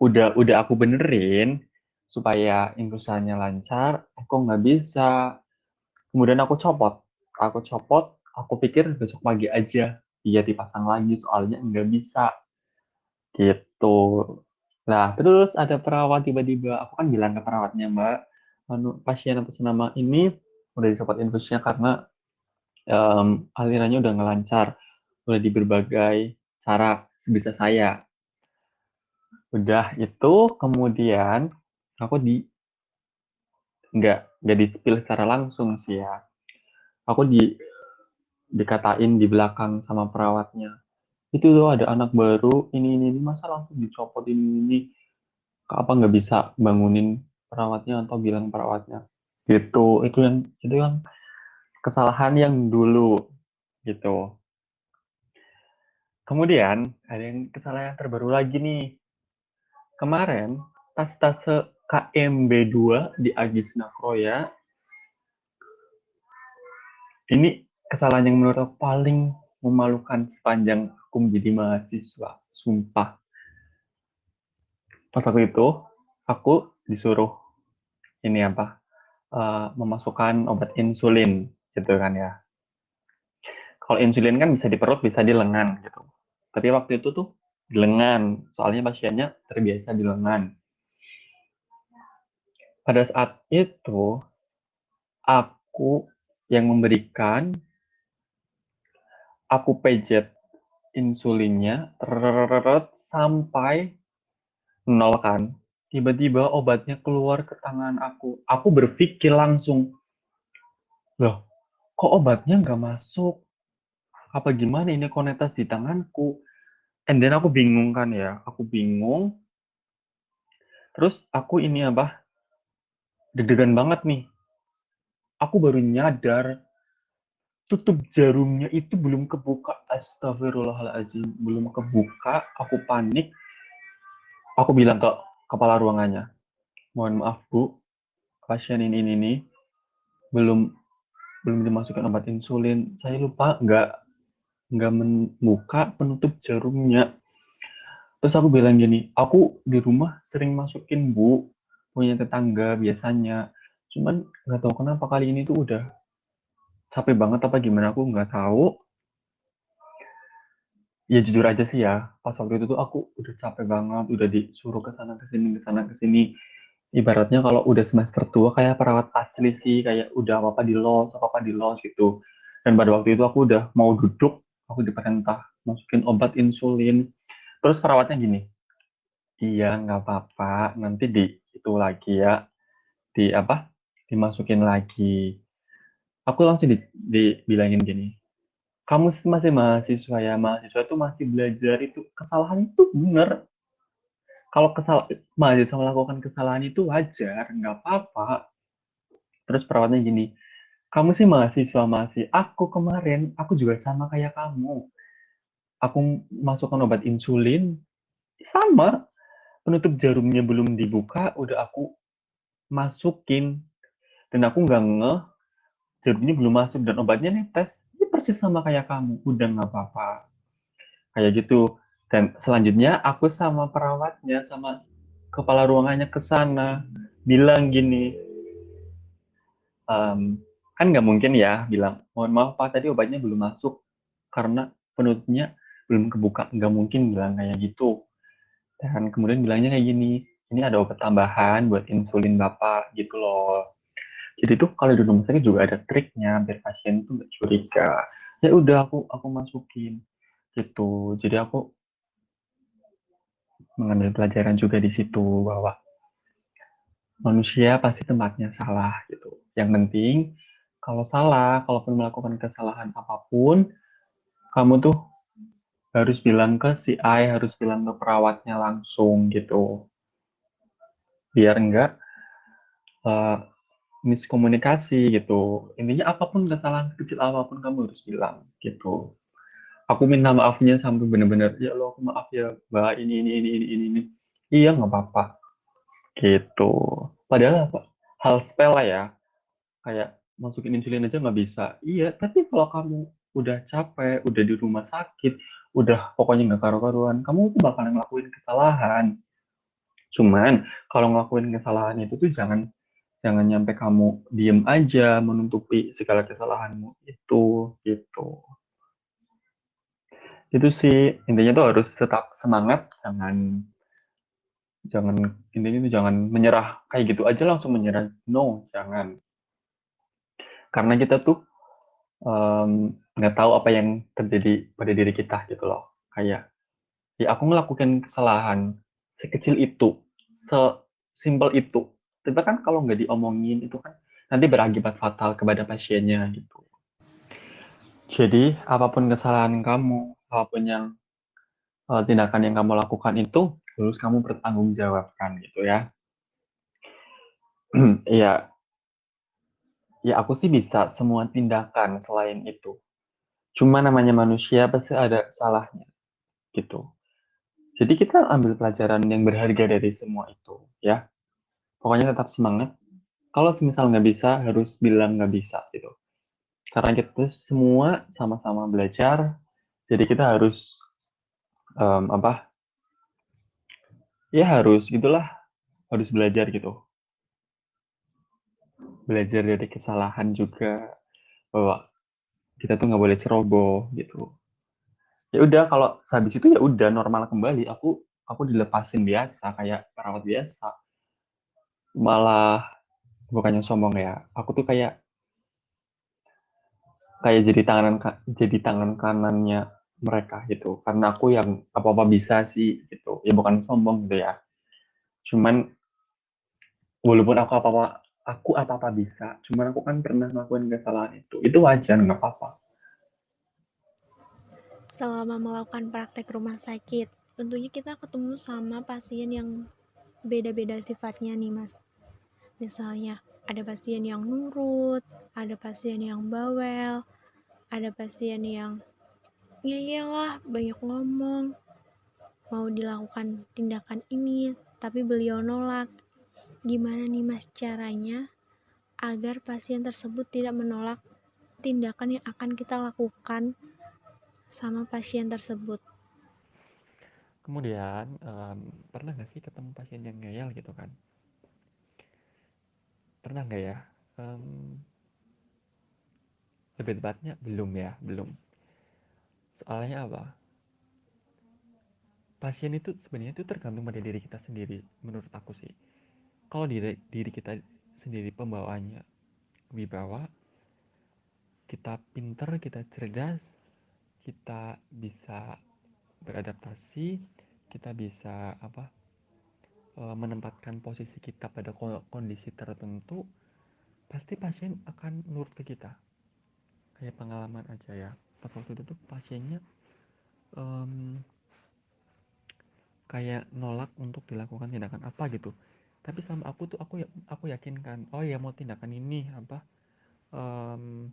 udah aku benerin supaya infusannya lancar, aku nggak bisa. Kemudian aku copot, aku pikir besok pagi aja dia dipasang lagi, soalnya nggak bisa gitu. Nah, terus ada perawat tiba-tiba, aku kan bilang ke perawatnya, Mbak, pasien atas nama ini udah dicopot infusnya karena alirannya udah ngelancar, udah di berbagai cara sebisa saya. Udah itu kemudian aku nggak di spill secara langsung sih ya. Aku dikatain di belakang sama perawatnya. Itu tuh ada anak baru, ini masa langsung dicopot ini. Apa nggak bisa bangunin perawatnya atau bilang perawatnya. Gitu, itu yang kesalahan yang dulu gitu. Kemudian ada yang kesalahan terbaru lagi nih. Kemarin tas-tas KMB2 di Agis Nakroya, ini kesalahan yang menurut aku paling memalukan sepanjang aku menjadi mahasiswa. Sumpah. Pas waktu itu, aku disuruh ini memasukkan obat insulin gitu kan ya. Kalau insulin kan bisa di perut, bisa di lengan gitu. Tapi waktu itu tuh di lengan, soalnya pasiennya terbiasa di lengan. Pada saat itu, aku yang memberikan, aku pejet insulinnya, sampai nol kan. Tiba-tiba obatnya keluar ke tangan aku. Aku berpikir langsung, loh, kok obatnya nggak masuk? Apa gimana ini kok netes di tanganku? And then aku bingung kan ya, aku bingung. Terus aku ini deg-degan banget nih. Aku baru nyadar tutup jarumnya itu belum kebuka. Astagfirullahaladzim, belum kebuka. Aku panik. Aku bilang ke kepala ruangannya, mohon maaf Bu, pasien ini belum belum dimasukkan obat insulin. Saya lupa nggak membuka penutup jarumnya. Terus aku bilang gini, aku di rumah sering masukin Bu, punya tetangga biasanya. Cuman nggak tahu kenapa kali ini tuh udah capek banget apa gimana aku nggak tahu. Ya jujur aja sih ya, pas waktu itu tuh aku udah capek banget, udah disuruh ke sana ke sini. Ibaratnya kalau udah semester tua kayak perawat asli sih, kayak udah apa-apa di los gitu. Dan pada waktu itu aku udah mau duduk, aku diperintah masukin obat insulin. Terus perawatnya gini, iya nggak apa-apa, nanti itu lagi ya, di apa, dimasukin lagi. Aku langsung dibilangin gini, kamu masih mahasiswa ya, mahasiswa itu masih belajar, itu kesalahan itu bener. Kalau mahasiswa melakukan kesalahan itu wajar, nggak apa-apa. Terus perawatnya gini, kamu sih mahasiswa masih, aku kemarin, aku juga sama kayak kamu. Aku masukkan obat insulin, sama. Penutup jarumnya belum dibuka, udah aku masukin. Dan aku nggak ngeh, jarumnya belum masuk dan obatnya netes. Ini persis sama kayak kamu, udah nggak apa-apa. Kayak gitu. Dan selanjutnya aku sama perawatnya, sama kepala ruangannya ke sana, bilang gini, em, kan nggak mungkin ya bilang, mohon maaf Pak, tadi obatnya belum masuk karena penutupnya belum kebuka. Nggak mungkin bilang kayak gitu. Dan kemudian bilangnya kayak gini, ini ada obat tambahan buat insulin Bapak gitu loh. Jadi tuh kalau di rumah sakit juga ada triknya biar pasien tuh nggak curiga. Ya udah aku masukin. gitu. Jadi aku mengambil pelajaran juga di situ bahwa manusia pasti tempatnya salah gitu. Yang penting kalau salah, kalaupun melakukan kesalahan apapun, kamu tuh harus bilang ke si A, harus bilang ke perawatnya langsung gitu. Biar enggak eh, miskomunikasi gitu. Intinya apapun kesalahan kecil apapun kamu harus bilang gitu. Aku minta maafnya sampai bener-bener ya Allah aku maaf ya Mbak ini. Iya nggak apa-apa gitu. Padahal apa? Hal sepele ya kayak masukin insulin aja nggak bisa. Iya tapi kalau kamu udah capek, udah di rumah sakit, udah pokoknya nggak karu-karuan, kamu tuh bakalan ngelakuin kesalahan. Cuman kalau ngelakuin kesalahan itu tuh jangan jangan nyampe kamu diem aja menutupi segala kesalahanmu itu gitu. Itu sih intinya tuh harus tetap semangat, jangan jangan intinya tuh jangan menyerah kayak gitu aja langsung menyerah. No, jangan. Karena kita tuh nggak tahu apa yang terjadi pada diri kita gitu loh. Kayak ya aku ngelakuin kesalahan sekecil itu, sesimpel itu. Tapi kan kalau nggak diomongin itu kan nanti berakibat fatal kepada pasiennya gitu. Jadi apapun kesalahan kamu, apapun yang tindakan yang kamu lakukan itu harus kamu pertanggungjawabkan gitu ya. Iya, ya aku sih bisa semua tindakan selain itu. Cuma namanya manusia pasti ada salahnya gitu. Jadi kita ambil pelajaran yang berharga dari semua itu ya. Pokoknya tetap semangat. Kalau misal nggak bisa harus bilang nggak bisa gitu. Karena kita tuh semua sama-sama belajar. Jadi kita harus apa? Ya harus gitulah, harus belajar gitu. Belajar dari kesalahan juga bahwa kita tuh nggak boleh ceroboh gitu. Ya udah kalau habis itu ya udah normal kembali. Aku dilepasin biasa kayak perawat biasa. Malah bukannya sombong ya. Aku tuh kayak kayak jadi tangan kanannya mereka gitu. Karena aku yang apa-apa bisa sih gitu. Ya bukan sombong gitu ya. Cuman walaupun aku apa-apa bisa, cuman aku kan pernah melakukan kesalahan itu. Itu wajar nggak apa-apa. Selama melakukan praktek rumah sakit, tentunya kita ketemu sama pasien yang beda-beda sifatnya nih Mas. Misalnya ada pasien yang nurut, ada pasien yang bawel, ada pasien yang ngeyel lah, banyak ngomong, mau dilakukan tindakan ini, tapi beliau nolak. Gimana nih Mas caranya agar pasien tersebut tidak menolak tindakan yang akan kita lakukan sama pasien tersebut? Kemudian, pernah nggak sih ketemu pasien yang ngeyel gitu kan? Pernah nggak ya? Em, Lebih tepatnya belum ya, belum. Soalnya apa? Pasien itu sebenarnya itu tergantung pada diri kita sendiri, menurut aku sih. Kalau diri kita sendiri pembawaannya wibawa, kita pinter, kita cerdas, kita bisa beradaptasi, kita bisa apa? Menempatkan posisi kita pada kondisi tertentu, pasti pasien akan nurut ke kita. Kayak pengalaman aja ya. Pas waktu itu tuh pasiennya em, kayak nolak untuk dilakukan tindakan apa gitu. Tapi sama aku tuh aku yakinkan, oh ya mau tindakan ini apa em,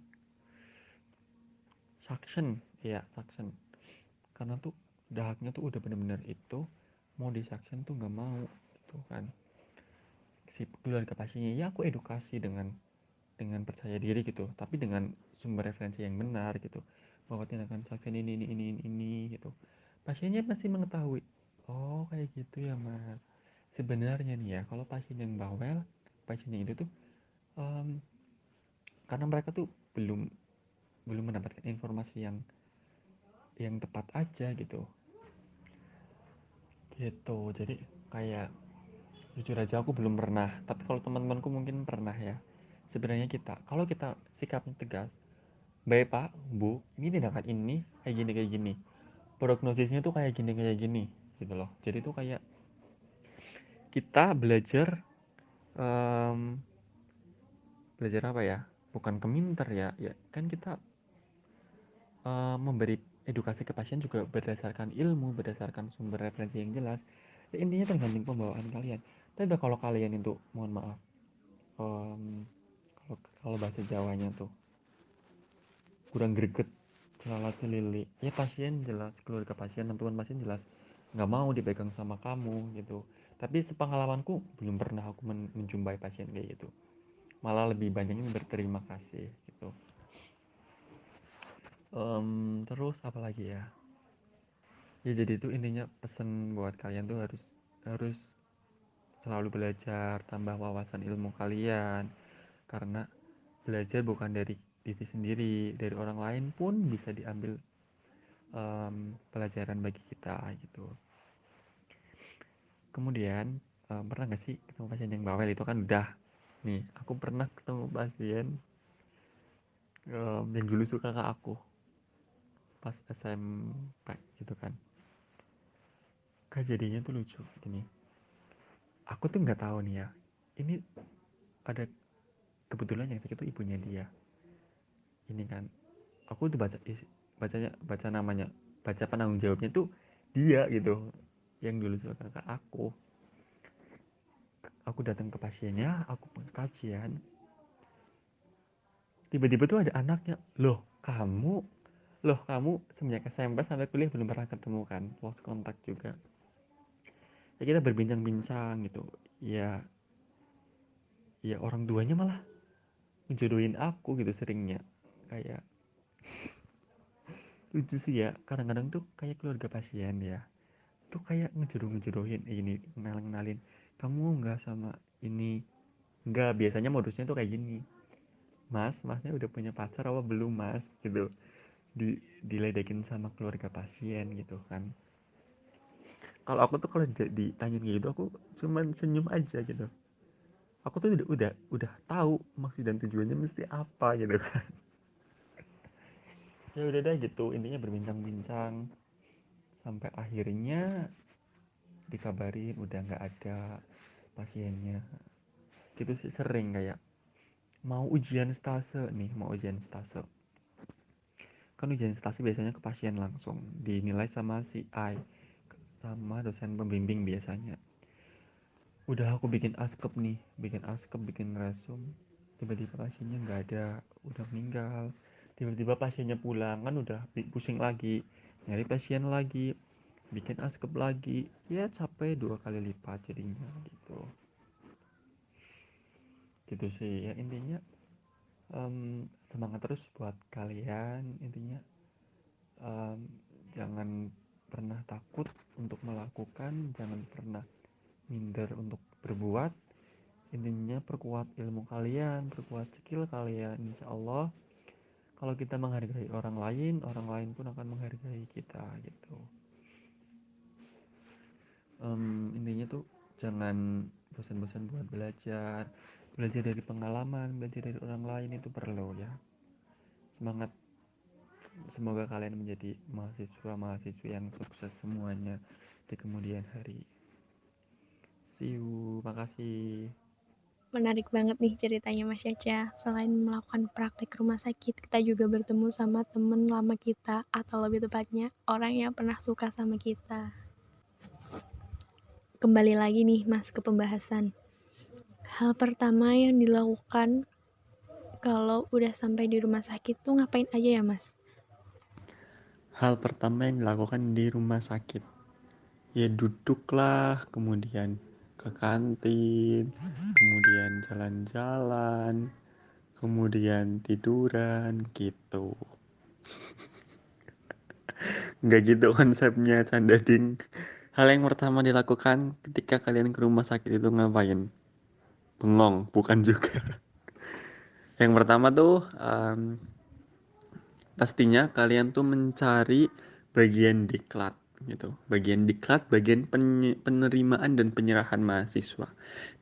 suction, ya suction. Karena tuh dahaknya tuh udah bener-bener itu mau di suction tuh nggak mau gitu kan. Si keluarga pasiennya ya aku edukasi dengan percaya diri gitu, tapi dengan sumber referensi yang benar gitu. Bahwa tindakan suction ini gitu. Pasiennya pasti mengetahui. Oh kayak gitu ya mas. Sebenarnya nih ya, kalau pasien yang bawel, pasien yang itu tuh em, karena mereka tuh belum belum mendapatkan informasi yang tepat aja gitu. Gitu. Jadi kayak jujur aja aku belum pernah, tapi kalau teman-temanku mungkin pernah ya. Sebenarnya kalau kita sikapnya tegas, baik Pak, Bu, ini tindakan ini kayak gini. prognosisnya tuh kayak gini gitu loh. Jadi tuh kayak kita belajar, em, belajar apa ya, bukan keminter ya, ya kan kita memberi edukasi ke pasien juga berdasarkan ilmu, berdasarkan sumber referensi yang jelas. Ya, intinya tergantung pembawaan kalian. Tapi kalau kalian itu, mohon maaf, em, kalau kalau bahasa Jawanya tuh kurang greget, celalat celili, ya pasien jelas, keluarga pasien, teman pasien jelas nggak mau dipegang sama kamu gitu. Tapi sepengalamanku belum pernah aku menjumpai pasien kayak gitu, malah lebih banyak yang berterima kasih gitu. Terus apa lagi ya, ya jadi itu intinya pesan buat kalian tuh harus harus selalu belajar, tambah wawasan ilmu kalian, karena belajar bukan dari diri sendiri, dari orang lain pun bisa diambil pelajaran bagi kita gitu. Kemudian pernah gak sih ketemu pasien yang bawel? Itu kan udah nih, aku pernah ketemu pasien yang dulu suka ke aku pas SMP gitu kan. Kejadiannya tuh lucu gini, aku tuh nggak tahu nih ya, ini ada kebetulan yang sakit itu ibunya dia. Ini kan aku tuh baca namanya, baca penanggung jawabnya tuh dia gitu, yang dulu suka ke aku datang ke pasiennya, aku kajian, tiba-tiba tuh ada anaknya. Loh kamu semenjak SMP sampai kuliah belum pernah ketemu kan, lost contact juga. Ya kita berbincang-bincang gitu, ya ya orang tuanya malah menjodohin aku gitu seringnya. Kayak lucu sih ya, kadang-kadang tuh kayak keluarga pasien ya tuh kayak ngejodohin ini, kenalin, kamu nggak sama ini, nggak, biasanya modusnya tuh kayak gini, masnya udah punya pacar apa belum mas gitu. Diledekin sama keluarga pasien gitu kan. Kalau aku tuh kalau ditanya gitu aku cuman senyum aja gitu. Aku tuh udah tahu maksud dan tujuannya mesti apa gitu kan. Ya udah deh gitu, intinya berbincang-bincang sampai akhirnya dikabarin udah nggak ada pasiennya. Gitu sih, sering kayak mau ujian stase nih, mau ujian stase kan, ujian stase biasanya ke pasien langsung dinilai sama si I, sama dosen pembimbing biasanya. Udah aku bikin askep nih, bikin resum, tiba-tiba pasiennya nggak ada, udah meninggal. Tiba-tiba pasiennya pulang, kan udah pusing lagi nyari pasien lagi, bikin askep lagi, ya capek 2 kali lipat jadinya gitu. Gitu sih ya intinya. Semangat terus buat kalian intinya. Em, Jangan pernah takut untuk melakukan, jangan pernah minder untuk berbuat. Intinya perkuat ilmu kalian, perkuat skill kalian. Insya Allah kalau kita menghargai orang lain pun akan menghargai kita gitu. Intinya tuh jangan bosan-bosan buat belajar, belajar dari pengalaman, belajar dari orang lain itu perlu ya. Semangat, semoga kalian menjadi mahasiswa-mahasiswi yang sukses semuanya di kemudian hari. See you, makasih. Menarik banget nih ceritanya Mas Caca. Selain melakukan praktek rumah sakit, kita juga bertemu sama temen lama kita, atau lebih tepatnya orang yang pernah suka sama kita. Kembali lagi nih Mas ke pembahasan. Hal pertama yang dilakukan kalau udah sampai di rumah sakit tuh ngapain aja ya Mas? Hal pertama yang dilakukan di rumah sakit, ya duduklah, kemudian ke kantin, kemudian jalan-jalan, kemudian tiduran gitu. Nggak gitu konsepnya, canda ding. Hal yang pertama dilakukan ketika kalian ke rumah sakit itu ngapain? Bengong? Bukan juga. Yang pertama tuh pastinya kalian tuh mencari bagian diklat gitu. Bagian diklat, bagian penerimaan dan penyerahan mahasiswa.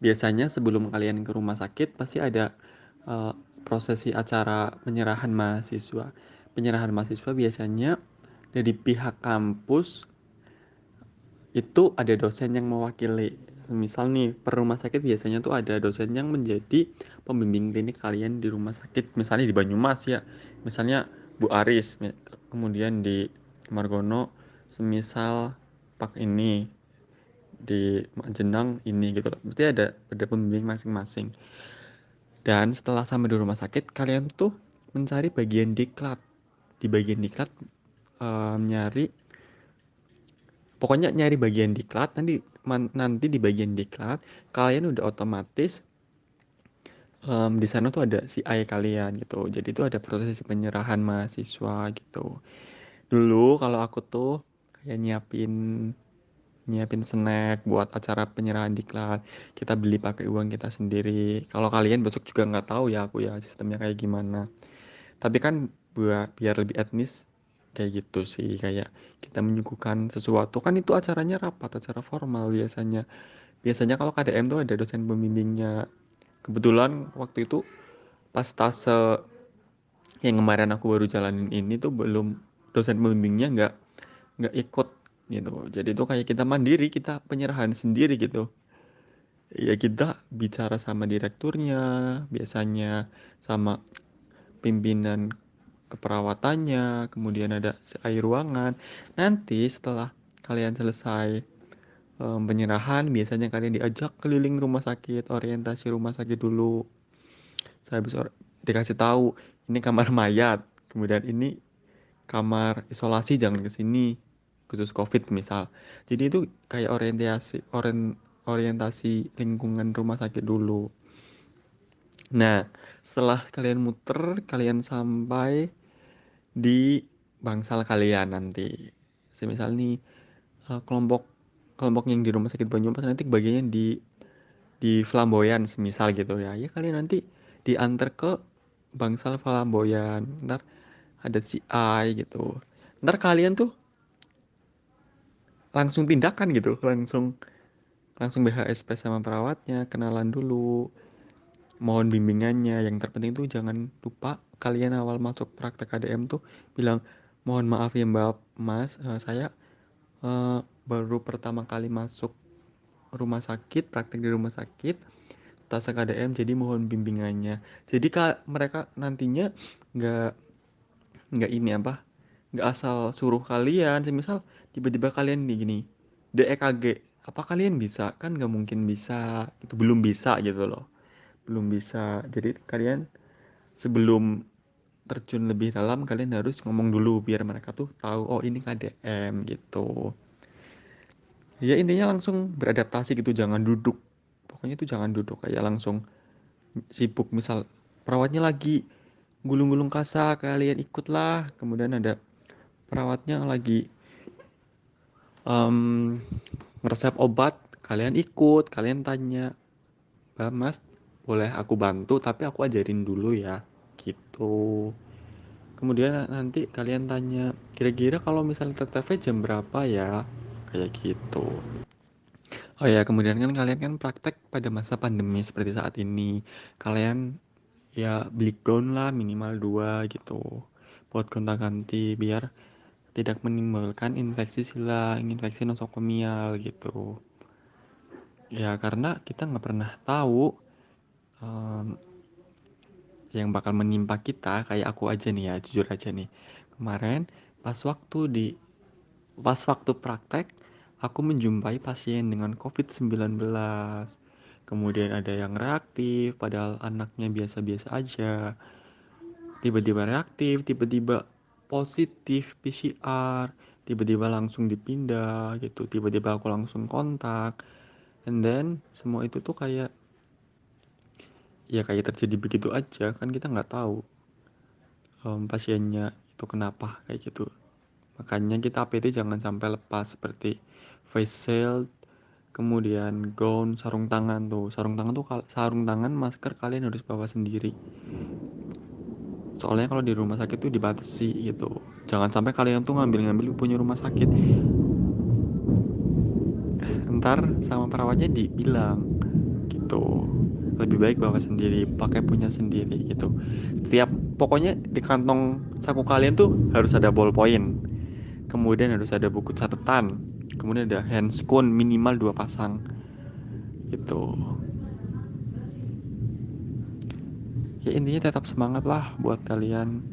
Biasanya sebelum kalian ke rumah sakit pasti ada prosesi acara penyerahan mahasiswa. Penyerahan mahasiswa biasanya dari pihak kampus itu ada dosen yang mewakili. Misal nih, per rumah sakit biasanya tuh ada dosen yang menjadi pembimbing klinik kalian di rumah sakit. Misalnya di Banyumas ya, misalnya Bu Aris, kemudian di Margono, semisal Pak ini, di Jenang ini gitu loh. Mesti ada pembimbing masing-masing. Dan setelah sampai di rumah sakit, kalian tuh mencari bagian diklat. Di bagian diklat nyari, pokoknya nyari bagian diklat. Nanti di bagian diklat kalian udah otomatis di sana tuh ada si CI kalian gitu. Jadi itu ada proses penyerahan mahasiswa gitu. Dulu kalau aku tuh kayak nyiapin nyiapin snack buat acara penyerahan diklat. Kita beli pakai uang kita sendiri. Kalau kalian besok juga nggak tahu ya aku ya sistemnya kayak gimana. Tapi kan biar lebih etnis kayak gitu sih, kayak kita menyuguhkan sesuatu kan, itu acaranya rapat, acara formal biasanya. Biasanya kalau KDM tuh ada dosen pembimbingnya. Kebetulan waktu itu pas tase yang kemarin aku baru jalanin ini tuh belum, dosen pembimbingnya nggak ikut gitu. Jadi tuh kayak kita mandiri, kita penyerahan sendiri gitu. Ya kita bicara sama direkturnya biasanya, sama pimpinan keperawatannya, kemudian ada air ruangan. Nanti setelah kalian selesai penyerahan, biasanya kalian diajak keliling rumah sakit, orientasi rumah sakit dulu. Saya bisa dikasih tahu, ini kamar mayat, kemudian ini kamar isolasi, jangan ke sini, khusus COVID misal. Jadi itu kayak orientasi lingkungan rumah sakit dulu. Nah, setelah kalian muter, kalian sampai di bangsal kalian nanti. Semisal nih kelompok kelompok yang di rumah sakit Banyumas nanti bagiannya di Flamboyan semisal gitu ya. Ya kalian nanti diantar ke bangsal Flamboyan. Ntar ada si I gitu. Ntar kalian tuh langsung tindakan gitu, langsung langsung BHSP sama perawatnya, kenalan dulu, mohon bimbingannya. Yang terpenting tuh jangan lupa kalian awal masuk praktek KDM tuh bilang, mohon maaf ya Mbak Mas, saya eh, baru pertama kali masuk rumah sakit, praktek di rumah sakit, tas KDM, jadi mohon bimbingannya. Jadi mereka nantinya nggak nggak ini apa, nggak asal suruh kalian. Semisal tiba-tiba kalian nih gini, DEKG, apa kalian bisa? Kan nggak mungkin bisa, itu belum bisa gitu loh, belum bisa. Jadi kalian sebelum terjun lebih dalam, kalian harus ngomong dulu biar mereka tuh tahu, oh ini KDM gitu. Ya intinya langsung beradaptasi gitu, jangan duduk. Pokoknya tuh jangan duduk, kayak langsung sibuk. Misal perawatnya lagi gulung-gulung kasa, kalian ikutlah. Kemudian ada perawatnya lagi em, ngeresep obat, kalian ikut, kalian tanya, Mbak Mas boleh aku bantu tapi aku ajarin dulu ya gitu. Kemudian nanti kalian tanya, kira-kira kalau misalnya TTV jam berapa ya, kayak gitu. Oh ya, kemudian kan kalian kan praktek pada masa pandemi seperti saat ini. Kalian ya beli gown lah minimal 2 gitu, buat gonta-ganti biar tidak menimbulkan infeksi silang, infeksi nosokomial gitu. Ya karena kita nggak pernah tahu em, yang bakal menimpa kita. Kayak aku aja nih ya, jujur aja nih. Kemarin pas waktu di pas waktu praktek, aku menjumpai pasien dengan COVID-19. Kemudian ada yang reaktif, padahal anaknya biasa-biasa aja. Tiba-tiba reaktif, tiba-tiba positif PCR, tiba-tiba langsung dipindah gitu, tiba-tiba aku langsung kontak. And then semua itu tuh kayak, ya kayak terjadi begitu aja, kan kita nggak tahu pasiennya itu kenapa kayak gitu. Makanya kita APD jangan sampai lepas, seperti face shield, kemudian gown, sarung tangan tuh. Sarung tangan, masker kalian harus bawa sendiri. Soalnya kalau di rumah sakit tuh dibatasi gitu. Jangan sampai kalian tuh ngambil-ngambil punya rumah sakit. Ntar sama perawatnya dibilang gitu. Lebih baik bawa sendiri, pakai punya sendiri gitu. Pokoknya di kantong saku kalian tuh harus ada ballpoint. kemudian harus ada buku catatan, kemudian ada handscoon minimal 2 pasang gitu. Ya intinya tetap semangat lah buat kalian,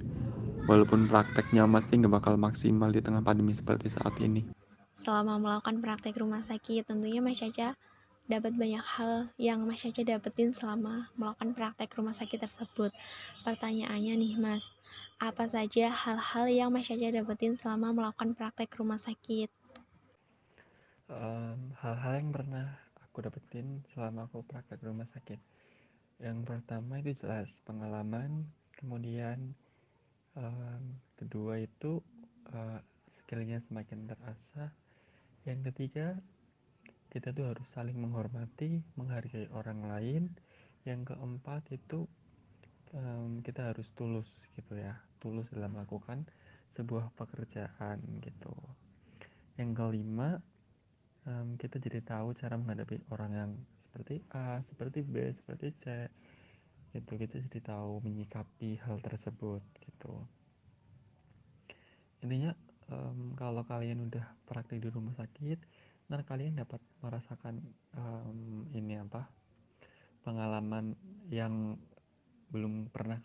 walaupun prakteknya pasti nggak bakal maksimal di tengah pandemi seperti saat ini. Selama melakukan praktek rumah sakit, tentunya Mas Caca dapat banyak hal yang Mas Caca dapetin selama melakukan praktek rumah sakit tersebut. Pertanyaannya nih Mas, apa saja hal-hal yang Mas Caca dapetin selama melakukan praktek rumah sakit? Hal-hal yang pernah aku dapetin selama aku praktek rumah sakit, yang pertama itu jelas pengalaman, kemudian kedua itu uh, skillnya semakin terasah, yang ketiga kita tuh harus saling menghormati, menghargai orang lain, yang keempat itu kita harus tulus gitu ya, tulus dalam melakukan sebuah pekerjaan gitu. Yang kelima, kita jadi tahu cara menghadapi orang yang seperti A, seperti B, seperti C gitu. Kita jadi tahu menyikapi hal tersebut gitu. Intinya kalau kalian udah praktik di rumah sakit, ntar kalian dapat merasakan ini apa, pengalaman yang belum pernah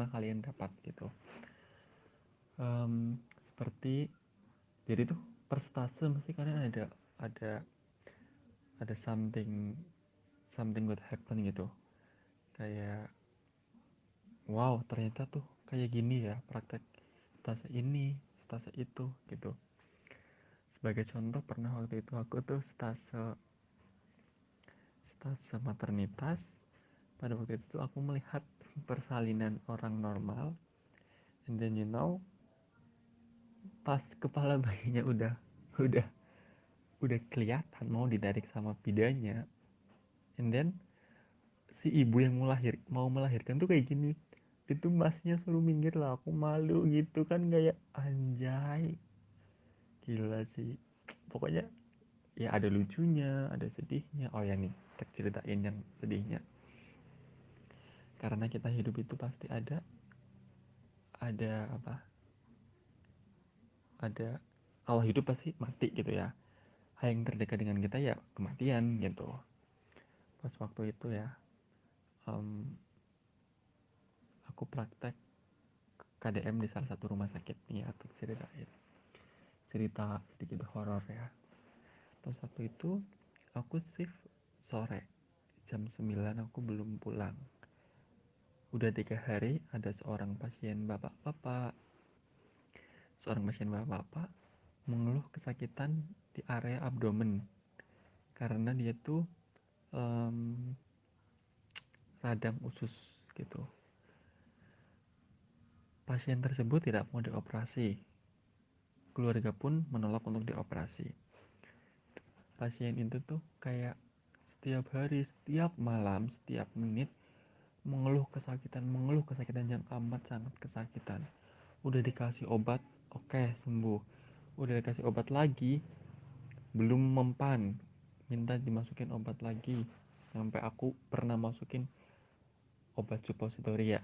kalian dapat gitu. Seperti jadi tuh per stase mesti kalian ada ada something good happen gitu, kayak wow ternyata tuh kayak gini ya praktek stase ini stase itu gitu. Sebagai contoh, pernah waktu itu aku tuh stase maternitas. Pada waktu itu aku melihat persalinan orang normal, and then pas kepala bayinya udah udah kelihatan mau ditarik sama bidanya, and then si ibu yang mau melahirkan tuh kayak gini, itu masnya suruh minggir lah, aku malu gitu kan, kayak anjay, gila sih. Pokoknya ya ada lucunya, ada sedihnya. Oh ya nih, kita ceritain yang sedihnya. Karena kita hidup itu pasti ada apa, ada, kalau hidup pasti mati gitu ya. Hal yang terdekat dengan kita ya kematian gitu. Pas waktu itu ya, aku praktek KDM di salah satu rumah sakit nih, aku ceritain cerita sedikit horor ya. Pas waktu itu aku shift sore, jam 9 aku belum pulang. Udah 3 hari ada seorang pasien bapak-bapak mengeluh kesakitan di area abdomen, karena dia tuh um, radang usus gitu. Pasien tersebut tidak mau dioperasi, keluarga pun menolak untuk dioperasi. Pasien itu tuh kayak setiap hari, setiap malam, setiap menit mengeluh kesakitan yang amat sangat kesakitan. Udah dikasih obat, oke, sembuh. Udah dikasih obat lagi, belum mempan, minta dimasukin obat lagi. Sampai aku pernah masukin obat suppositoria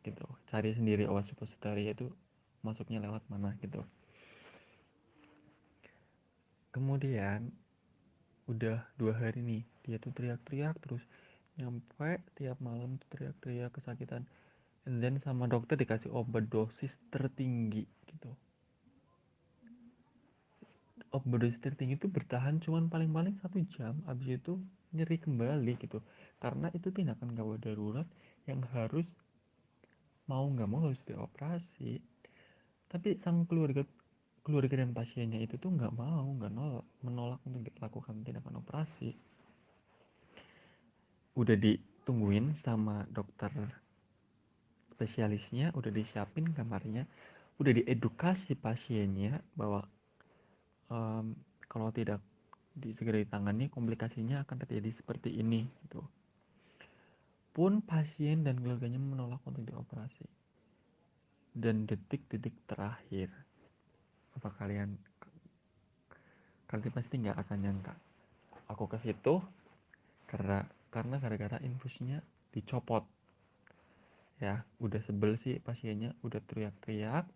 gitu, cari sendiri obat suppositoria itu masuknya lewat mana gitu. Kemudian udah 2 hari nih dia tuh teriak-teriak terus, nyampe tiap malam tuh teriak-teriak kesakitan, and then sama dokter dikasih obat dosis tertinggi gitu. Obat dosis tertinggi itu bertahan cuman paling-paling 1 jam, abis itu nyeri kembali gitu, karena itu tindakan gawat darurat yang harus mau nggak mau harus dioperasi. Tapi sang keluarga keluarga dan pasiennya itu tuh nggak mau, nggak menolak untuk dilakukan tindakan operasi. Udah ditungguin sama dokter spesialisnya, udah disiapin kamarnya, udah diedukasi pasiennya bahwa um, kalau tidak segera ditangani komplikasinya akan terjadi seperti ini gitu. Pun pasien dan keluarganya menolak untuk dioperasi. Dan detik-detik terakhir, apa kalian pasti nggak akan nyangka aku ke situ karena gara-gara infusnya dicopot ya. Udah sebel sih pasiennya, udah teriak-teriak,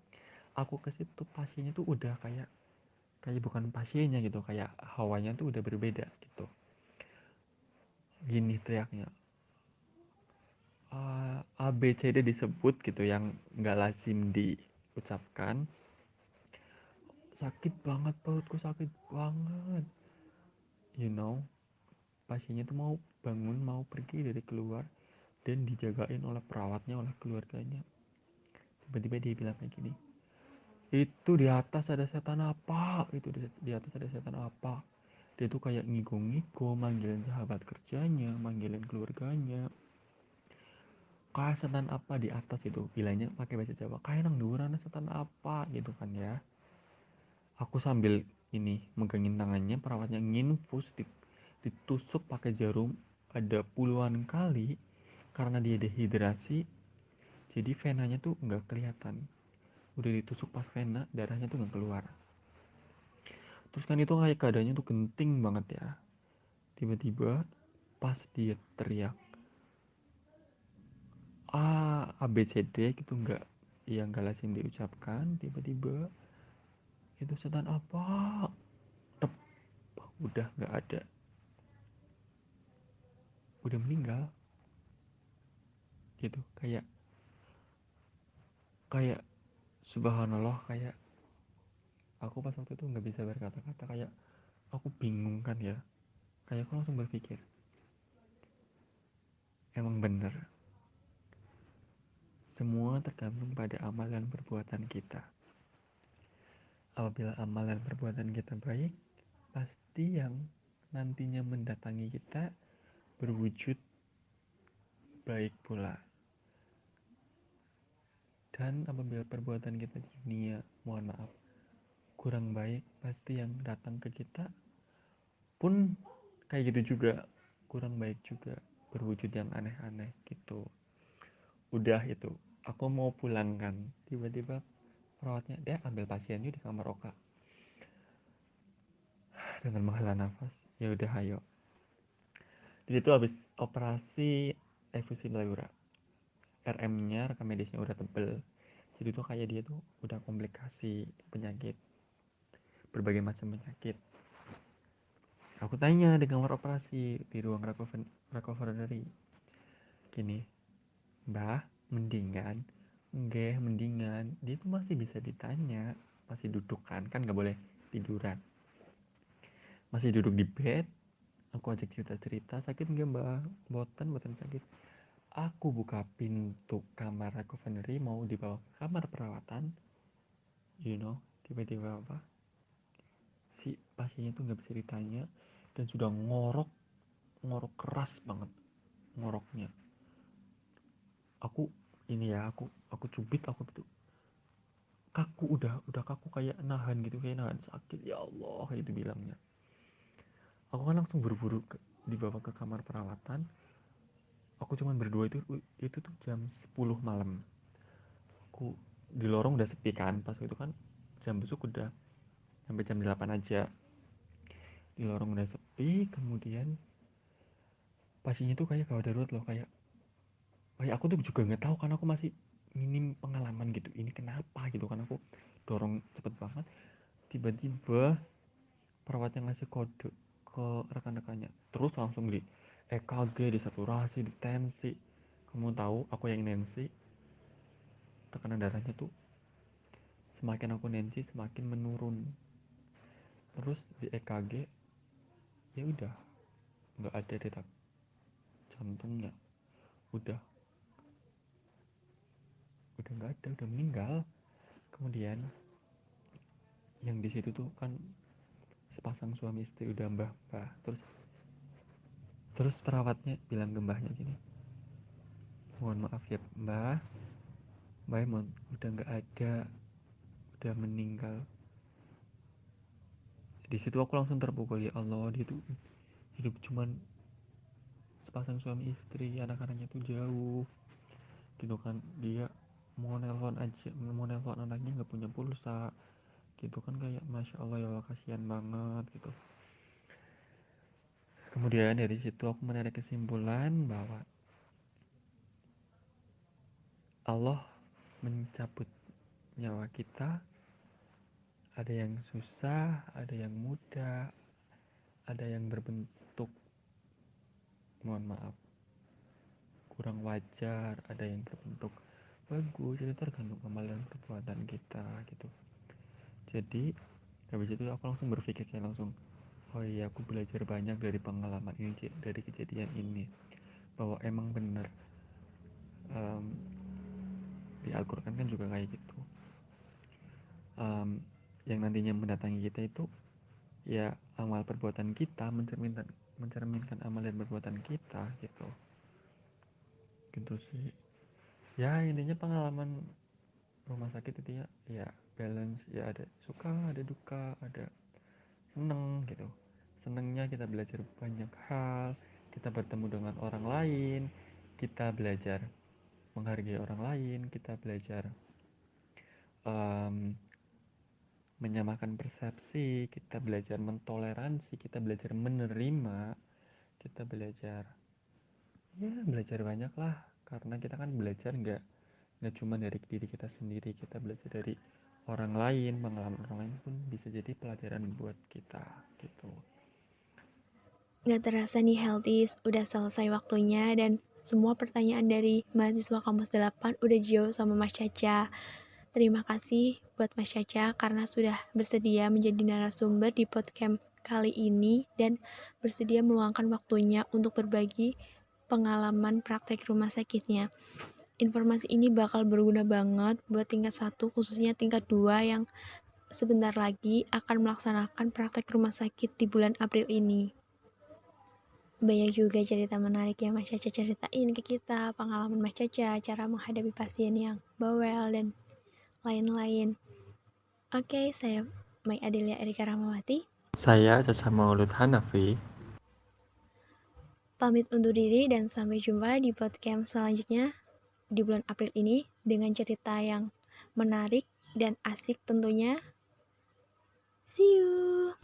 aku ke situ pasiennya tuh udah kayak kayak bukan pasiennya gitu, kayak hawanya tuh udah berbeda gitu. Gini teriaknya, A B C D disebut gitu yang nggak lazim diucapkan. Sakit banget, perutku sakit banget, you know. Pasiennya tuh mau bangun, mau pergi dari keluar, dan dijagain oleh perawatnya, oleh keluarganya. Tiba-tiba dia bilang kayak gini, itu di atas ada setan apa, itu di atas ada setan apa. Dia tuh kayak ngigo-ngigo, manggilin sahabat kerjanya, manggilin keluarganya. Kayak setan apa di atas, itu bilangnya pakai bahasa Jawa, kayak nang dhuwur ana setan apa gitu kan ya. Aku sambil ini megangin tangannya, perawatnya nginfus, ditusuk pakai jarum ada puluhan kali karena dia dehidrasi. Jadi venanya tuh nggak kelihatan, udah ditusuk pas vena darahnya tuh nggak keluar. Terus kan itu kayak keadaannya tuh genting banget ya. Tiba-tiba pas dia teriak A B C D gitu, nggak, yang nggak lazim diucapkan, tiba-tiba itu setan apa, tep, udah nggak ada, udah meninggal gitu. Kayak kayak subhanallah, kayak aku pas waktu itu nggak bisa berkata-kata, kayak aku bingung kan ya. Kayak aku langsung berpikir, emang bener semua tergantung pada amal dan perbuatan kita. Apabila amal dan perbuatan kita baik, pasti yang nantinya mendatangi kita berwujud baik pula. Dan apabila perbuatan kita di dunia, mohon maaf, kurang baik, pasti yang datang ke kita pun kayak gitu juga, kurang baik juga, berwujud yang aneh-aneh gitu. Udah itu, aku mau pulang kan, tiba-tiba perawatnya, dia ambil pasiennya di kamar Oka dengan menghela nafas. Ya udah ayo. Di situ habis operasi efusi pleura, RM-nya, rekam medisnya udah tebel. Jadi tuh kayak dia tuh udah komplikasi penyakit, berbagai macam penyakit. Aku tanya di kamar operasi, di ruang recovery, gini, Mbah, mendingan? Enggak, mendingan. Dia tuh masih bisa ditanya, masih duduk kan nggak boleh tiduran. Masih duduk di bed, aku ajak cerita-cerita, sakit nggak Mbah? Boten sakit. Aku buka pintu kamar recovery mau dibawa ke kamar perawatan, you know, tiba-tiba apa? Si pasiennya tuh nggak bisa ditanya dan sudah ngorok, ngorok keras banget ngoroknya. Aku ini ya, aku cubit, aku tuh kaku, udah kaku, kayak nahan gitu, kayak nahan sakit, ya Allah kayak itu bilangnya. Aku kan langsung buru-buru dibawa ke kamar perawatan. Aku cuman berdua, itu tuh jam 10 malam. Aku di lorong udah sepi kan, pas itu kan jam besuk udah sampai jam 8 aja. Di lorong udah sepi, kemudian pasiennya tuh kayak gawat darurat loh, kayak aku tuh juga nggak tahu kan, aku masih minim pengalaman gitu, ini kenapa gitu kan, aku dorong cepet banget. Tiba-tiba perawatnya ngasih kode ke rekan-rekannya, terus langsung di EKG, di saturasi, di tensi. Kamu tahu aku yang tensi, tekanan darahnya tuh semakin aku tensi semakin menurun. Terus di EKG, ya udah nggak ada detak jantungnya, udah nggak ada, udah meninggal. Kemudian yang di situ tuh kan sepasang suami istri, udah mbah-mbah. Terus perawatnya bilang ke mbahnya gini, mohon maaf ya mbah, mbah emang udah nggak ada, udah meninggal. Di situ aku langsung terpukul, ya Allah, dia tuh hidup cuman sepasang suami istri, anak-anaknya tuh jauh gitu kan. Dia mau nelpon aja, mau nelpon anaknya nggak punya pulsa gitu kan, kayak masya Allah ya Allah, kasihan banget gitu. Kemudian dari situ aku menarik kesimpulan bahwa Allah mencabut nyawa kita, ada yang susah, ada yang mudah, ada yang berbentuk, mohon maaf, kurang wajar, ada yang berbentuk bagus. Itu tergantung amal dan perbuatan kita gitu. Jadi habis itu aku langsung berpikir kayak langsung, oh iya, aku belajar banyak dari pengalaman ini, dari kejadian ini, bahwa emang bener, um, di Al-Quran kan juga kayak gitu, yang nantinya mendatangi kita itu ya amal perbuatan kita, mencerminkan amal dan perbuatan kita gitu. Gitu sih ya, intinya pengalaman rumah sakit itu ya, ya balance ya, ada suka ada duka, ada seneng gitu. Senengnya kita belajar banyak hal, kita bertemu dengan orang lain, kita belajar menghargai orang lain, kita belajar um, menyamakan persepsi, kita belajar mentoleransi, kita belajar menerima, kita belajar, ya belajar banyak lah, karena kita kan belajar nggak cuma dari diri kita sendiri, kita belajar dari orang lain, pengalaman orang lain pun bisa jadi pelajaran buat kita gitu. Gak terasa nih Healthies, udah selesai waktunya dan semua pertanyaan dari mahasiswa kampus 8 udah dijawab sama Mas Caca. Terima kasih buat Mas Caca karena sudah bersedia menjadi narasumber di podcast kali ini dan bersedia meluangkan waktunya untuk berbagi pengalaman praktek rumah sakitnya. Informasi ini bakal berguna banget buat tingkat 1 khususnya tingkat 2 yang sebentar lagi akan melaksanakan praktek rumah sakit di bulan April ini. Banyak juga cerita menarik yang Mas Caca ceritain ke kita, pengalaman Mas Caca, cara menghadapi pasien yang bawel, dan lain-lain. Oke, saya Mai Adelia Erika Rahmawati. Saya Caca Maulud Hanafi. Pamit undur diri dan sampai jumpa di podcast selanjutnya di bulan April ini dengan cerita yang menarik dan asik tentunya. See you!